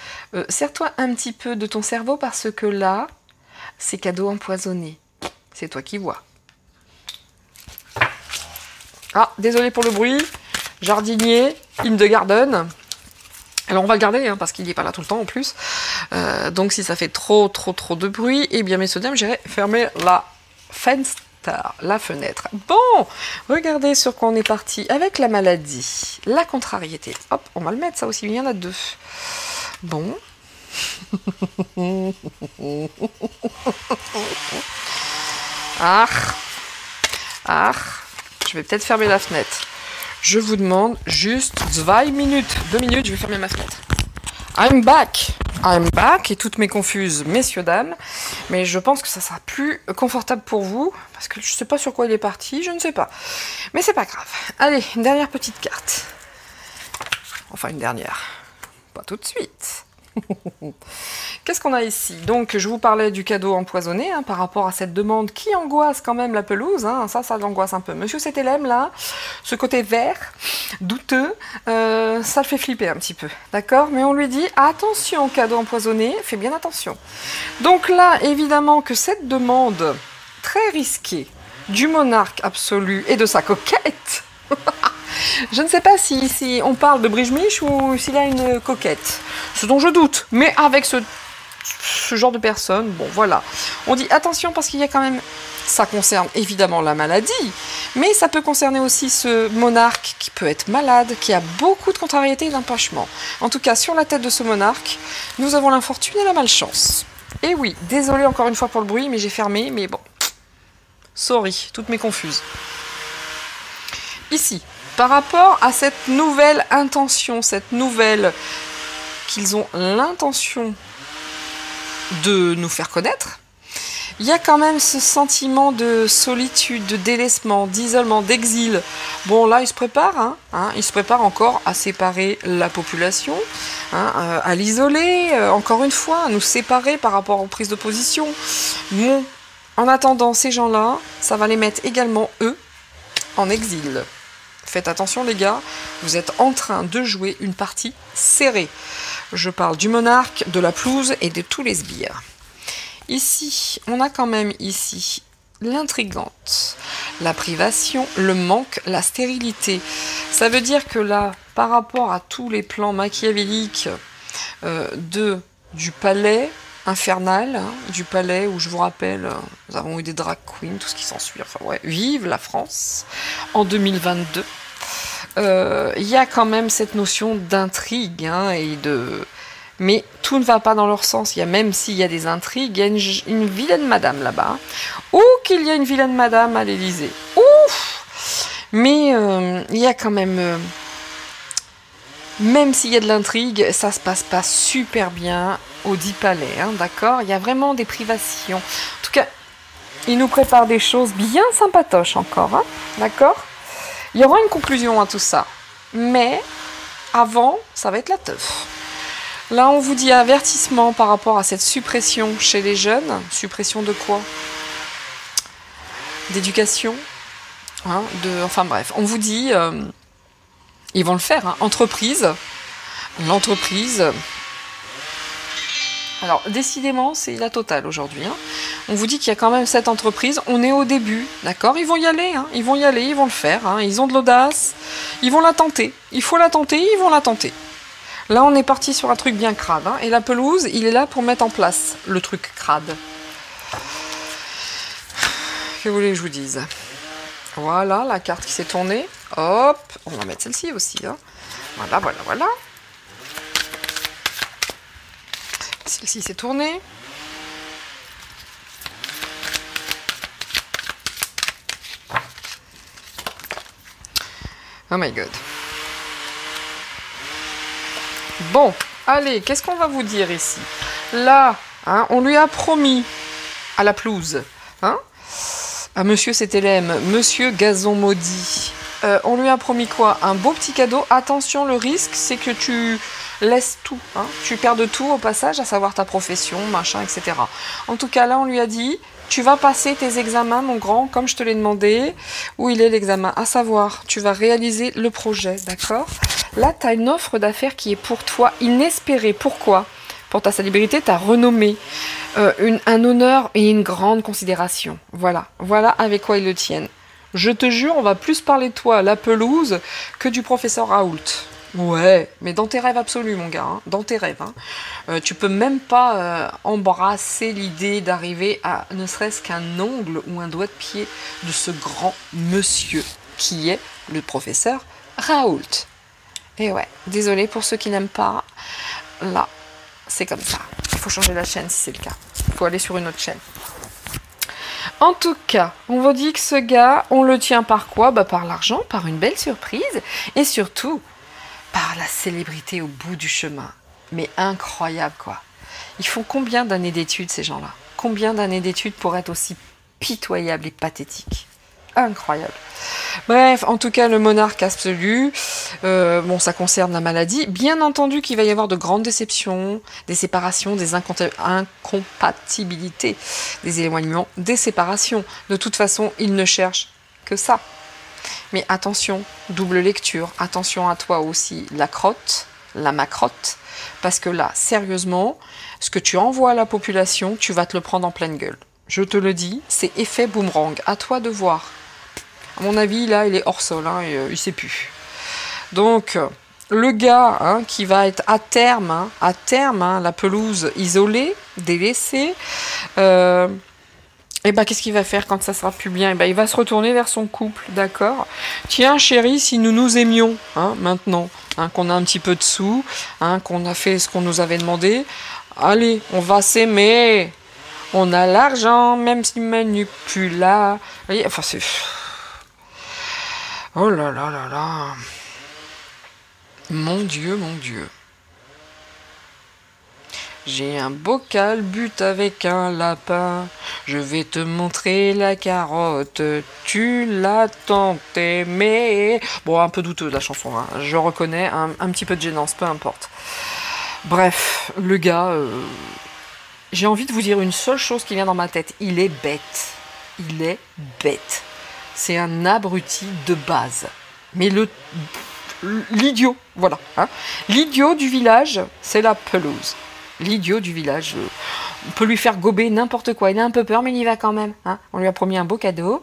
sers-toi un petit peu de ton cerveau, parce que là, c'est cadeau empoisonné. C'est toi qui vois. Ah, désolé pour le bruit. Jardinier, in the garden. Alors on va le garder, hein, parce qu'il n'est pas là tout le temps en plus. Donc si ça fait trop de bruit, eh bien messieurs dames, j'irai fermer la fenêtre. Bon, regardez sur quoi on est parti avec la maladie, la contrariété. Hop, on va le mettre ça aussi, il y en a deux. Bon. Je vais peut-être fermer la fenêtre. Je vous demande juste 2 minutes, je vais fermer ma fenêtre. I'm back, et toutes mes confuses, messieurs, dames, mais je pense que ça sera plus confortable pour vous, parce que je ne sais pas sur quoi il est parti, je ne sais pas, mais c'est pas grave. Allez, une dernière petite carte. Enfin, une dernière, pas tout de suite. Qu'est-ce qu'on a ici? Donc, je vous parlais du cadeau empoisonné, hein, par rapport à cette demande qui angoisse quand même la pelouse. Hein, ça l'angoisse un peu. Monsieur Cétélème, là, ce côté vert, douteux, ça le fait flipper un petit peu. D'accord? Mais on lui dit, attention, cadeau empoisonné, fais bien attention. Donc là, évidemment que cette demande très risquée du monarque absolu et de sa coquette... Je ne sais pas si on parle de Brijmiche ou s'il a une coquette. Ce dont je doute. Mais avec ce genre de personne, bon voilà. On dit attention parce qu'il y a quand même... Ça concerne évidemment la maladie, mais ça peut concerner aussi ce monarque qui peut être malade, qui a beaucoup de contrariétés et d'empêchements. En tout cas, sur la tête de ce monarque, nous avons l'infortune et la malchance. Et oui, désolé encore une fois pour le bruit, mais j'ai fermé, mais bon. Sorry, toutes mes confuses. Ici, par rapport à cette nouvelle intention, cette nouvelle qu'ils ont l'intention de nous faire connaître, il y a quand même ce sentiment de solitude, de délaissement, d'isolement, d'exil. Bon, là, ils se préparent, ils se préparent encore à séparer la population, à l'isoler, encore une fois, à nous séparer par rapport aux prises de position. Bon, en attendant, ces gens-là, ça va les mettre également, eux, en exil. Faites attention les gars, vous êtes en train de jouer une partie serrée. Je parle du monarque, de la pelouse et de tous les sbires. Ici, on a quand même ici l'intrigante, la privation, le manque, la stérilité. Ça veut dire que là, par rapport à tous les plans machiavéliques du palais infernal, du palais où je vous rappelle, nous avons eu des drag queens, tout ce qui s'ensuit, enfin ouais, vive la France en 2022. Il y a quand même cette notion d'intrigue et de... Mais tout ne va pas dans leur sens. Il y a, même s'il y a des intrigues, il y a une vilaine madame là-bas. Ou qu'il y a une vilaine madame à l'Élysée. Ouf! Mais il y a quand même s'il y a de l'intrigue, ça se passe pas super bien au dit palais, d'accord? Il y a vraiment des privations. En tout cas, il nous prépare des choses bien sympatoches encore, hein, d'accord? Il y aura une conclusion à tout ça, mais avant, ça va être la teuf. Là, on vous dit avertissement par rapport à cette suppression chez les jeunes. Suppression de quoi? D'éducation, hein, enfin bref, on vous dit, ils vont le faire, hein, l'entreprise. Alors, décidément, c'est la totale aujourd'hui. Hein. On vous dit qu'il y a quand même cette entreprise. On est au début, d'accord? Ils vont y aller, hein. Ils vont y aller, ils vont le faire. Hein. Ils ont de l'audace. Ils vont la tenter. Il faut la tenter, ils vont la tenter. Là, on est parti sur un truc bien crade. Hein. Et la pelouse, il est là pour mettre en place le truc crade. Que voulez que je vous dise? Voilà, la carte qui s'est tournée. Hop, on va mettre celle-ci aussi. Hein. Voilà. Celle-ci s'est tournée. Oh my god. Bon, allez, qu'est-ce qu'on va vous dire ici? Là, hein, on lui a promis à la pelouse, hein, à Monsieur CTLM, Monsieur Gazon Maudit. On lui a promis quoi? Un beau petit cadeau. Attention, le risque, c'est que tu laisses tout. Hein, tu perds tout au passage, à savoir ta profession, machin, etc. En tout cas, là, on lui a dit, tu vas passer tes examens, mon grand, comme je te l'ai demandé. Où il est l'examen? À savoir, tu vas réaliser le projet, d'accord? Là, tu as une offre d'affaires qui est pour toi inespérée. Pourquoi? Pour ta célébrité, ta renommée, un honneur et une grande considération. Voilà avec quoi ils le tiennent. Je te jure, on va plus parler de toi à la pelouse que du professeur Raoult. Ouais, mais dans tes rêves absolus, mon gars, hein, dans tes rêves. Hein. Tu peux même pas embrasser l'idée d'arriver à ne serait-ce qu'un ongle ou un doigt de pied de ce grand monsieur qui est le professeur Raoult. Et ouais, désolé pour ceux qui n'aiment pas. Là, c'est comme ça. Il faut changer la chaîne si c'est le cas. Il faut aller sur une autre chaîne. En tout cas, on vous dit que ce gars, on le tient par quoi? Bah, par l'argent, par une belle surprise et surtout par la célébrité au bout du chemin. Mais incroyable, quoi. Ils font combien d'années d'études, ces gens-là? Combien d'années d'études pour être aussi pitoyables et pathétiques? Incroyable. Bref, en tout cas, le monarque absolu, bon, ça concerne la maladie. Bien entendu qu'il va y avoir de grandes déceptions, des séparations, des incompatibilités, des éloignements, des séparations. De toute façon, il ne cherche que ça. Mais attention, double lecture, attention à toi aussi, la crotte, la macrotte, parce que là, sérieusement, ce que tu envoies à la population, tu vas te le prendre en pleine gueule. Je te le dis, c'est effet boomerang, à toi de voir. À mon avis, là, il est hors sol, hein, et, il ne sait plus. Donc, le gars hein, qui va être à terme, la pelouse isolée, délaissée, et ben, qu'est-ce qu'il va faire quand ça sera plus bien? Et ben, il va se retourner vers son couple, d'accord? Tiens, chérie, si nous nous aimions, hein, maintenant, hein, qu'on a un petit peu de sous, hein, qu'on a fait ce qu'on nous avait demandé, allez, on va s'aimer. On a l'argent, même si Manu n'est plus là. Vous voyez, enfin, c'est... Oh là là là là. Mon Dieu, mon Dieu. J'ai un bocal but avec un lapin. Je vais te montrer la carotte. Tu l'as tant aimée. Bon, un peu douteuse la chanson. Hein. Je reconnais, un petit peu de gênance, peu importe. Bref, le gars... J'ai envie de vous dire une seule chose qui vient dans ma tête. Il est bête. Il est bête. C'est un abruti de base. Mais l'idiot, voilà. Hein. L'idiot du village, c'est la pelouse. L'idiot du village, on peut lui faire gober n'importe quoi. Il a un peu peur, mais il y va quand même. Hein. On lui a promis un beau cadeau.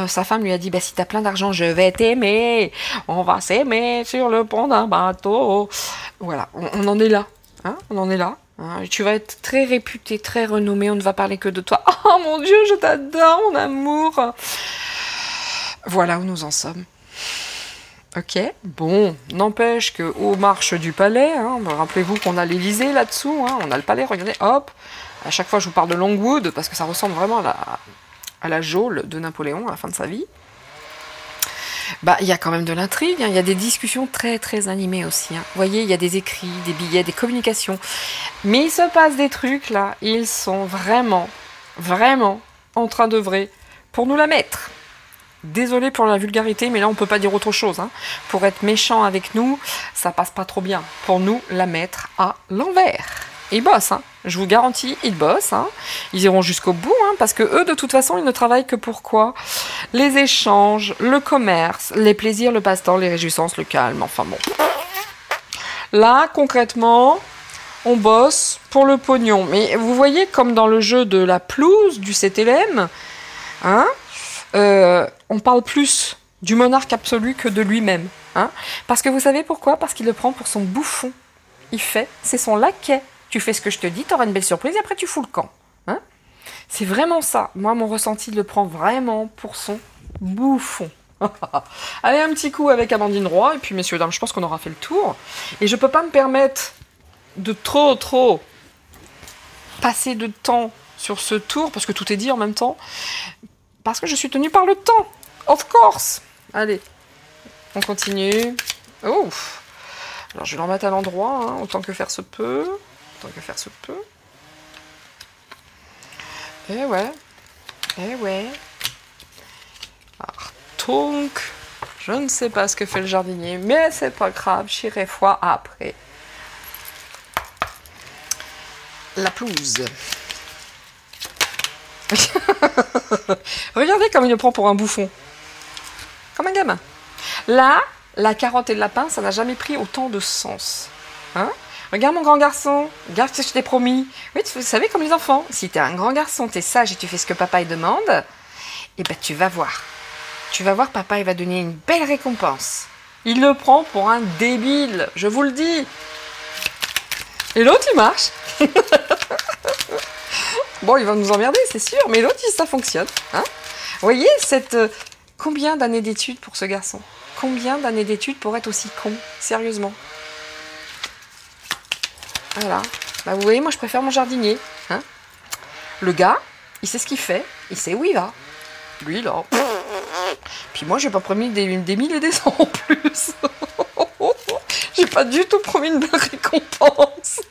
Sa femme lui a dit, bah, si t'as plein d'argent, je vais t'aimer. On va s'aimer sur le pont d'un bateau. Voilà, on en est là. Hein. On en est là. Tu vas être très réputé, très renommé, on ne va parler que de toi. Oh mon Dieu, je t'adore, mon amour. Voilà où nous en sommes. Ok, bon, n'empêche qu'aux marches du palais, hein, rappelez-vous qu'on a l'Élysée là-dessous, hein, on a le palais, regardez, hop, à chaque fois je vous parle de Longwood, parce que ça ressemble vraiment à la geôle de Napoléon à la fin de sa vie. Bah, il y a quand même de l'intrigue, hein. Il y a des discussions très très animées aussi. Hein. Vous voyez, il y a des écrits, des billets, des communications. Mais il se passe des trucs là, ils sont vraiment, vraiment en train d'œuvrer pour nous la mettre. Désolé pour la vulgarité, mais là on peut pas dire autre chose. Hein. Pour être méchant avec nous, ça passe pas trop bien. Pour nous, la mettre à l'envers. Ils bossent, hein. Je vous garantis, ils bossent. Hein. Ils iront jusqu'au bout, hein, parce que eux, de toute façon, ils ne travaillent que pour quoi? Les échanges, le commerce, les plaisirs, le passe-temps, les réjouissances, le calme. Enfin bon. Là, concrètement, on bosse pour le pognon. Mais vous voyez, comme dans le jeu de la pelouse du CTLM, hein, on parle plus du monarque absolu que de lui-même. Hein, parce que vous savez pourquoi? Parce qu'il le prend pour son bouffon. C'est son laquais. Tu fais ce que je te dis, tu auras une belle surprise et après tu fous le camp. Hein, c'est vraiment ça. Moi, mon ressenti le prend vraiment pour son bouffon. Allez, un petit coup avec Amandine Roy, et puis messieurs, dames, je pense qu'on aura fait le tour. Et je peux pas me permettre de trop passer de temps sur ce tour, parce que tout est dit en même temps, parce que je suis tenue par le temps, of course. Allez, on continue. Ouf. Alors je vais le remettre à l'endroit, hein, autant que faire se peut. Eh ouais. Alors, donc, je ne sais pas ce que fait le jardinier, mais c'est pas grave, j'irai voir après. La pelouse. Regardez comme il le prend pour un bouffon. Comme un gamin. Là, la carotte et le lapin, ça n'a jamais pris autant de sens. Hein? Regarde mon grand garçon, regarde ce que je t'ai promis. Oui, vous savez, comme les enfants, si t'es un grand garçon, t'es sage et tu fais ce que papa il demande, eh ben tu vas voir. Tu vas voir, papa, il va donner une belle récompense. Il le prend pour un débile, je vous le dis. Et l'autre, il marche. Bon, il va nous emmerder, c'est sûr, mais l'autre, ça fonctionne. Hein, vous voyez, combien d'années d'études pour ce garçon? Combien d'années d'études pour être aussi con? Sérieusement. Voilà. Bah, vous voyez, moi, je préfère mon jardinier. Hein, le gars, il sait ce qu'il fait, il sait où il va. Lui, là... Puis moi, j'ai pas promis des mille et des cents en plus. J'ai pas du tout promis une belle récompense.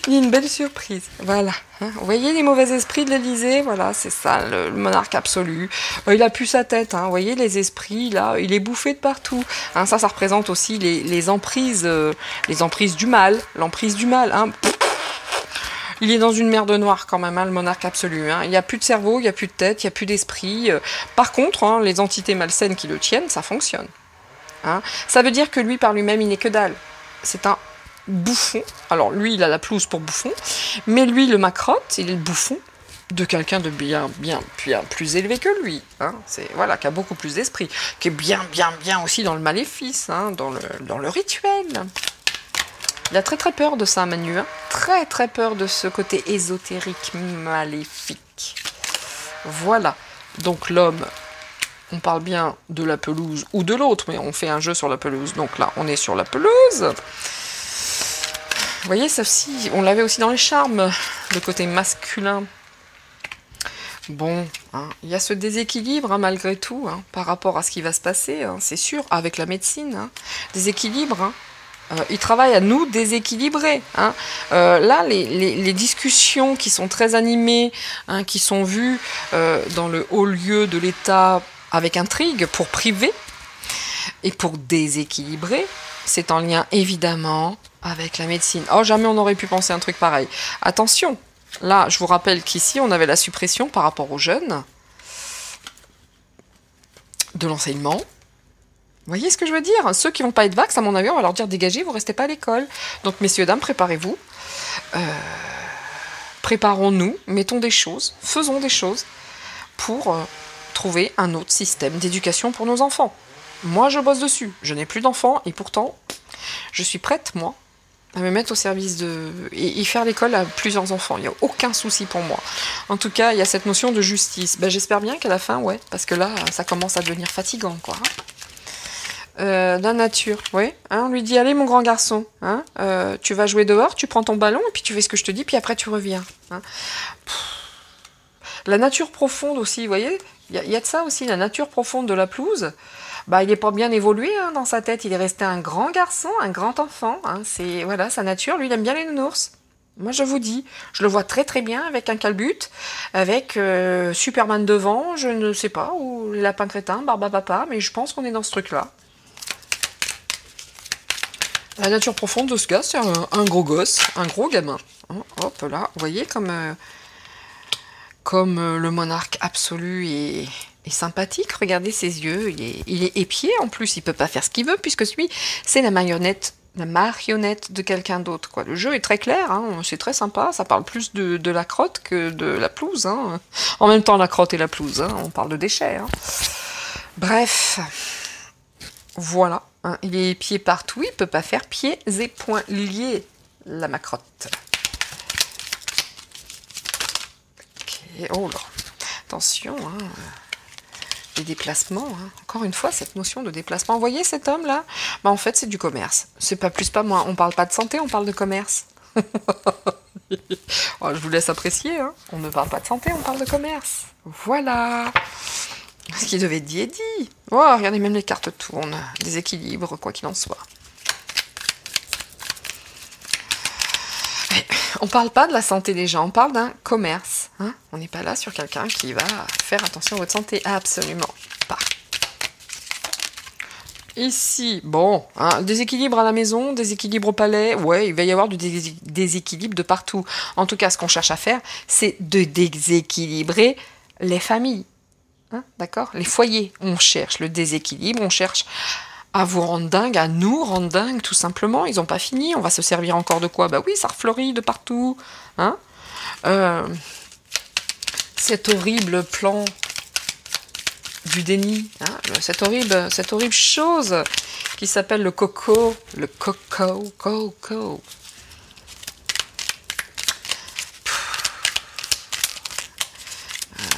Ni une belle surprise. Voilà. Hein, vous voyez les mauvais esprits de l'Élysée? Voilà, c'est ça, le monarque absolu. Il a pu sa tête. Hein, vous voyez les esprits, là, il est bouffé de partout. Hein, ça représente aussi les emprises du mal. L'emprise du mal. Hein. Il est dans une merde noire quand même, hein, le monarque absolu. Hein. Il n'y a plus de cerveau, il n'y a plus de tête, il n'y a plus d'esprit. Par contre, hein, les entités malsaines qui le tiennent, ça fonctionne. Hein. Ça veut dire que lui, par lui-même, il n'est que dalle. C'est un bouffon. Alors, lui, il a la pelouse pour bouffon. Mais lui, le macrotte, il est le bouffon de quelqu'un de bien plus élevé que lui. Hein. Voilà, qui a beaucoup plus d'esprit. Qui est bien aussi dans le maléfice, hein, dans le rituel. Il a très peur de ça, Manu. Hein. Très peur de ce côté ésotérique, maléfique. Voilà. Donc l'homme, on parle bien de la pelouse ou de l'autre, mais on fait un jeu sur la pelouse. Donc là, on est sur la pelouse. Vous voyez, ça aussi, on l'avait aussi dans les charmes, le côté masculin. Bon, hein, il y a ce déséquilibre, hein, malgré tout, hein, par rapport à ce qui va se passer, hein, c'est sûr, avec la médecine. Hein, déséquilibre, hein. Il travaille à nous déséquilibrer. Hein. Là, les discussions qui sont très animées, hein, qui sont vues dans le haut lieu de l'État avec intrigue pour priver et pour déséquilibrer, c'est en lien évidemment avec la médecine. Oh, jamais on aurait pu penser un truc pareil. Attention, là, je vous rappelle qu'ici, on avait la suppression par rapport aux jeunes de l'enseignement. Vous voyez ce que je veux dire? Ceux qui vont pas être vax, à mon avis, on va leur dire dégagez, vous restez pas à l'école. Donc, messieurs, dames, préparez-vous. Préparons-nous, mettons des choses, faisons des choses pour trouver un autre système d'éducation pour nos enfants. Moi, je bosse dessus. Je n'ai plus d'enfants et pourtant, je suis prête, moi, à me mettre au service de... et faire l'école à plusieurs enfants. Il n'y a aucun souci pour moi. En tout cas, il y a cette notion de justice. Ben, j'espère bien qu'à la fin, ouais, parce que là, ça commence à devenir fatigant, quoi. La nature, oui. Hein, on lui dit, allez mon grand garçon, hein, tu vas jouer dehors, tu prends ton ballon, et puis tu fais ce que je te dis, puis après tu reviens. Hein. La nature profonde aussi, vous voyez, il y a de ça aussi, la nature profonde de la pelouse. Bah, il n'est pas bien évolué hein, dans sa tête, il est resté un grand garçon, un grand enfant. Hein, c'est voilà, sa nature, lui, il aime bien les nounours. Moi, je vous dis, je le vois très très bien avec un calbut, avec Superman devant, je ne sais pas, ou les lapins crétins, Barbapapa, mais je pense qu'on est dans ce truc-là. La nature profonde de ce gars, c'est un gros gosse, un gros gamin. Hop là, vous voyez comme le monarque absolu est sympathique. Regardez ses yeux, il est épié en plus, il peut pas faire ce qu'il veut puisque lui, c'est la marionnette de quelqu'un d'autre. Le jeu est très clair, hein, c'est très sympa, ça parle plus de la crotte que de la pelouse. Hein. En même temps, la crotte et la pelouse, hein, on parle de déchets. Hein. Bref, voilà, hein, il est pieds partout, il peut pas faire pieds et poings liés, la macrotte. Ok, oh là, attention, hein. Les déplacements, hein. Encore une fois, cette notion de déplacement. Vous voyez cet homme-là, en fait, c'est du commerce. C'est pas plus, pas moins. On parle pas de santé, on parle de commerce. Oh, je vous laisse apprécier. Hein. On ne parle pas de santé, on parle de commerce. Voilà. Ce qui devait être dit est dit. Oh, regardez, même les cartes tournent. Déséquilibre, quoi qu'il en soit. On parle pas de la santé des gens, on parle d'un commerce. Hein. On n'est pas là sur quelqu'un qui va faire attention à votre santé. Absolument pas. Ici, bon, hein, déséquilibre à la maison, déséquilibre au palais. Ouais, il va y avoir du déséquilibre de partout. En tout cas, ce qu'on cherche à faire, c'est de déséquilibrer les familles. Hein, d'accord? Les foyers. On cherche le déséquilibre, on cherche à vous rendre dingue, à nous rendre dingue, tout simplement. Ils n'ont pas fini. On va se servir encore de quoi? Bah oui, ça refleurit de partout. Hein, cet horrible plan du déni, hein, cette horrible chose qui s'appelle le coco, coco.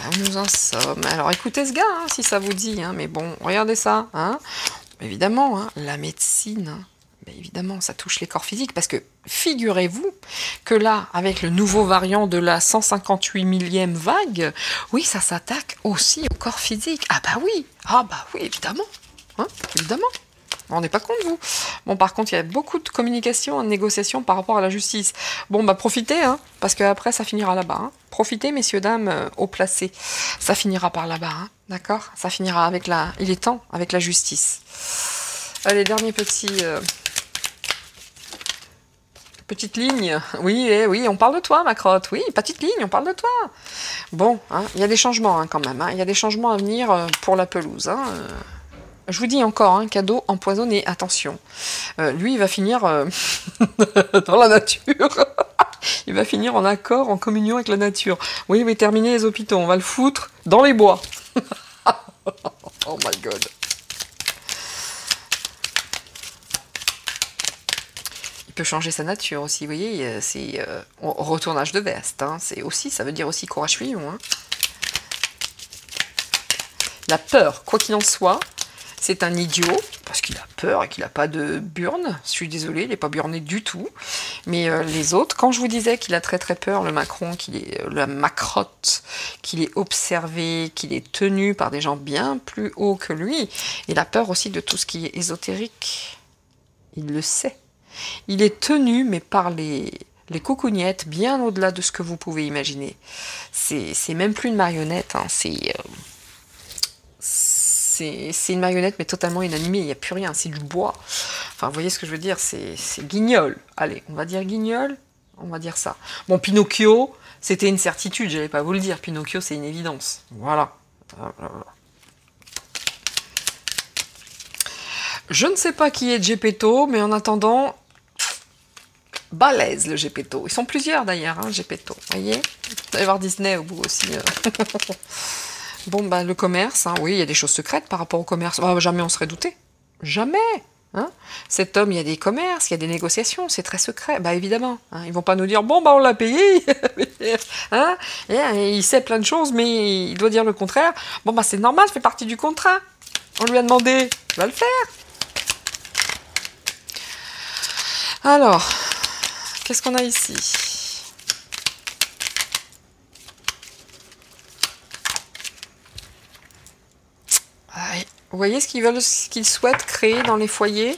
Où nous en sommes. Alors écoutez ce gars, hein, si ça vous dit, hein, mais bon, regardez ça, hein. Évidemment, hein, la médecine, hein, mais évidemment, ça touche les corps physiques, parce que figurez-vous que là, avec le nouveau variant de la 158 millième vague, oui, ça s'attaque aussi au corps physique. Ah bah oui, évidemment, hein, évidemment. On n'est pas contre vous. Bon, par contre, il y a beaucoup de communication, de négociation par rapport à la justice. Bon, bah profitez, hein, parce qu'après, ça finira là-bas. Hein. Profitez, messieurs, dames, haut placés. Ça finira par là-bas, hein, d'accord? Ça finira avec la... Il est temps, avec la justice. Allez, dernier petit... Petite ligne. Oui, oui, on parle de toi, ma crotte. Oui, petite ligne, on parle de toi. Bon, hein, il y a des changements, hein, quand même. Hein. Il y a des changements à venir pour la pelouse, hein. Je vous dis encore, hein, cadeau empoisonné, attention. Lui, il va finir dans la nature. Il va finir en accord, en communion avec la nature. Oui, il va terminer les hôpitaux. On va le foutre dans les bois. Oh my god. Il peut changer sa nature aussi, vous voyez. C'est retournage de veste. Hein. Ça veut dire aussi courage fillon. Hein. La peur, quoi qu'il en soit. C'est un idiot, parce qu'il a peur et qu'il n'a pas de burne. Je suis désolée, il n'est pas burné du tout. Mais les autres, quand je vous disais qu'il a très très peur, le Macron, la macrotte, qu'il est observé, qu'il est tenu par des gens bien plus hauts que lui, il a peur aussi de tout ce qui est ésotérique. Il le sait. Il est tenu, mais par les coucougnettes, bien au-delà de ce que vous pouvez imaginer. C'est même plus une marionnette, hein, c'est une marionnette, mais totalement inanimée, il n'y a plus rien, c'est du bois. Enfin, vous voyez ce que je veux dire, c'est guignol. Allez, on va dire guignol, on va dire ça. Bon, Pinocchio, c'était une certitude, je n'allais pas vous le dire, Pinocchio, c'est une évidence. Voilà. Je ne sais pas qui est Geppetto, mais en attendant, balèze le Geppetto. Ils sont plusieurs d'ailleurs, hein, Geppetto, vous voyez. Vous allez voir Disney au bout aussi. Bon, bah, le commerce, hein, oui, il y a des choses secrètes par rapport au commerce. Oh, jamais on serait douté. Jamais. Hein. Cet homme, il y a des commerces, il y a des négociations, c'est très secret. Bah, évidemment. Hein, ils vont pas nous dire, bon, bah, on l'a payé. Hein, et il sait plein de choses, mais il doit dire le contraire. Bon, bah, c'est normal, ça fait partie du contrat. On lui a demandé, il va le faire. Alors, qu'est-ce qu'on a ici ? Vous voyez ce qu'ils souhaitent créer dans les foyers?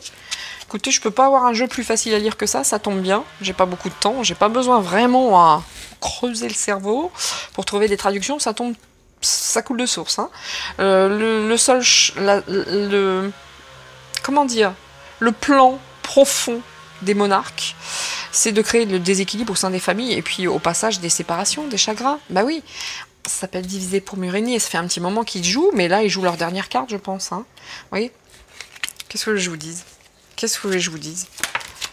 Écoutez, je peux pas avoir un jeu plus facile à lire que ça tombe bien. J'ai pas beaucoup de temps, j'ai pas besoin vraiment à creuser le cerveau pour trouver des traductions, ça coule de source. Hein. Comment dire, le plan profond des monarques, c'est de créer le déséquilibre au sein des familles et puis au passage des séparations, des chagrins. Bah oui, ça s'appelle diviser pour mieux régner. Ça fait un petit moment qu'ils jouent, mais là ils jouent leur dernière carte, je pense. Hein. Vous voyez ? Qu'est-ce que je vous dise ? Qu'est-ce que vous voulez que je vous dise ?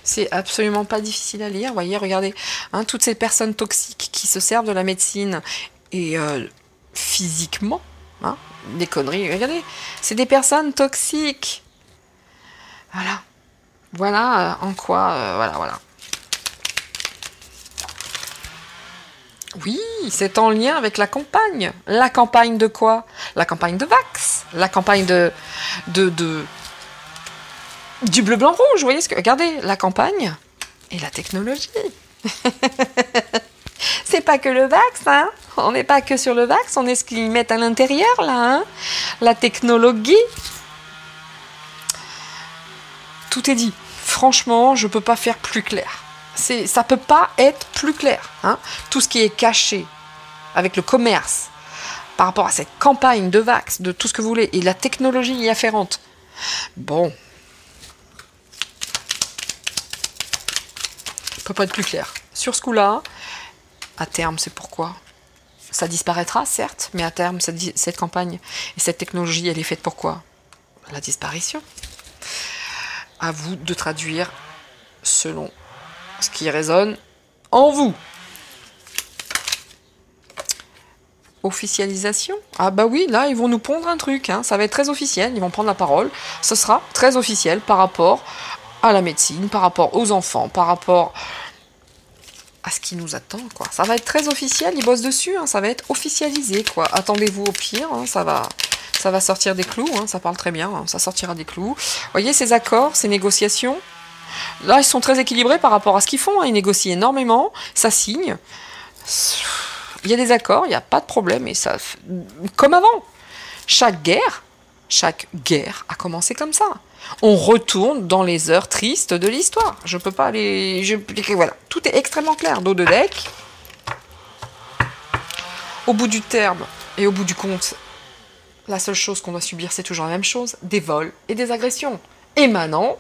C'est absolument pas difficile à lire. Vous voyez, regardez, hein, toutes ces personnes toxiques qui se servent de la médecine et physiquement, hein, des conneries. Regardez, c'est des personnes toxiques. Voilà. Voilà en quoi... voilà. Oui, c'est en lien avec la campagne. La campagne de quoi ? La campagne de Vax. La campagne du bleu, blanc, rouge. Vous voyez ce que... Regardez, la campagne et la technologie. C'est pas que le Vax, hein. On n'est pas que sur le Vax, on est ce qu'ils mettent à l'intérieur, là, hein. La technologie. Tout est dit. Franchement, je peux pas faire plus clair. Ça peut pas être plus clair. Hein. Tout ce qui est caché avec le commerce par rapport à cette campagne de Vax, de tout ce que vous voulez, et la technologie y afférente. Bon. Peut pas être plus clair. Sur ce coup-là, à terme, c'est pourquoi ça disparaîtra, certes, mais à terme, cette campagne et cette technologie, elle est faite pour quoi ? La disparition. À vous de traduire selon ce qui résonne en vous. Officialisation ? Ah bah oui, là, ils vont nous pondre un truc, hein. Ça va être très officiel, ils vont prendre la parole. Ce sera très officiel par rapport à la médecine, par rapport aux enfants, par rapport à ce qui nous attend, quoi. Ça va être très officiel, ils bossent dessus, hein. Ça va être officialisé, quoi. Attendez-vous au pire, hein. Ça va sortir des clous, hein. Ça parle très bien, hein. Ça sortira des clous. Vous voyez, ces accords, ces négociations, là, ils sont très équilibrés par rapport à ce qu'ils font, hein. Ils négocient énormément, ça signe. Il y a des accords, il n'y a pas de problème, et ça, comme avant. Chaque guerre a commencé comme ça. On retourne dans les heures tristes de l'histoire. Je peux pas aller... Voilà, tout est extrêmement clair. Dos de deck. Au bout du terme et au bout du compte, la seule chose qu'on doit subir, c'est toujours la même chose. Des vols et des agressions. Émanant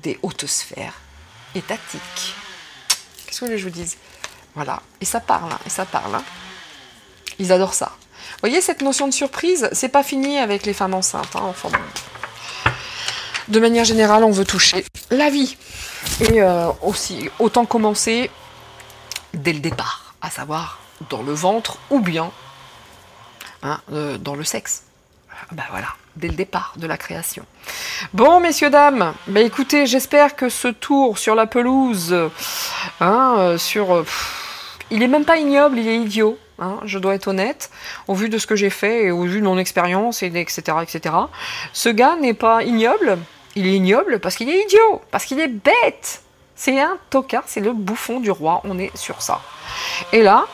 des hautes sphères étatiques. Qu'est-ce que vous voulez que je vous dise ? Voilà. Et ça parle, hein, et ça parle. Hein. Ils adorent ça. Vous voyez, cette notion de surprise, c'est pas fini avec les femmes enceintes. Hein, enfin bon. De manière générale, on veut toucher la vie. Et aussi, autant commencer dès le départ, à savoir dans le ventre ou bien hein, dans le sexe. Ben voilà, dès le départ de la création. Bon, messieurs, dames, ben écoutez, j'espère que ce tour sur la pelouse, hein, il est même pas ignoble, il est idiot. Hein, je dois être honnête, au vu de ce que j'ai fait et au vu de mon expérience, etc., etc. Ce gars n'est pas ignoble, il est ignoble parce qu'il est idiot, parce qu'il est bête. C'est un tocard, c'est le bouffon du roi, on est sur ça. Et là,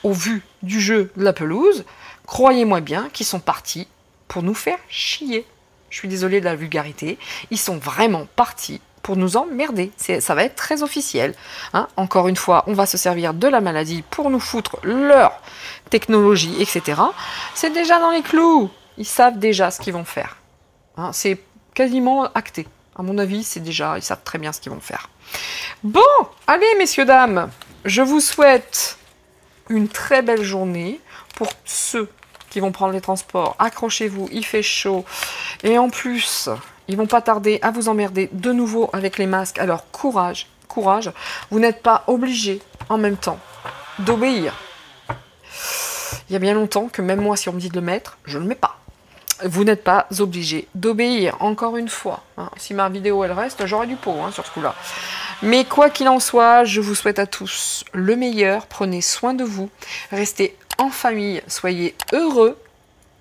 au vu du jeu de la pelouse, croyez-moi bien qu'ils sont partis pour nous faire chier. Je suis désolée de la vulgarité, ils sont vraiment partis pour nous emmerder. Ça va être très officiel. Hein. Encore une fois, on va se servir de la maladie pour nous foutre leur technologie, etc. C'est déjà dans les clous. Ils savent déjà ce qu'ils vont faire. Hein. C'est quasiment acté. À mon avis, ils savent très bien ce qu'ils vont faire. Bon, allez, messieurs, dames, je vous souhaite une très belle journée. Pour ceux qui vont prendre les transports, accrochez-vous, il fait chaud. Et en plus... ils vont pas tarder à vous emmerder de nouveau avec les masques. Alors, courage, courage. Vous n'êtes pas obligés, en même temps, d'obéir. Il y a bien longtemps que même moi, si on me dit de le mettre, je ne le mets pas. Vous n'êtes pas obligés d'obéir, encore une fois. Hein. Si ma vidéo, elle reste, j'aurai du pot hein, sur ce coup-là. Mais quoi qu'il en soit, je vous souhaite à tous le meilleur. Prenez soin de vous. Restez en famille. Soyez heureux.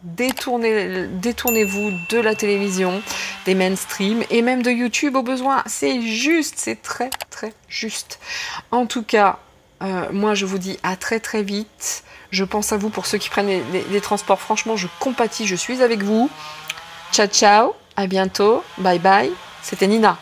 Détournez-vous de la télévision, des mainstream et même de YouTube au besoin. C'est juste, c'est très très juste. En tout cas, moi je vous dis à très très vite. Je pense à vous pour ceux qui prennent les transports. Franchement, je compatis, je suis avec vous. Ciao ciao, à bientôt, bye bye. C'était Nina.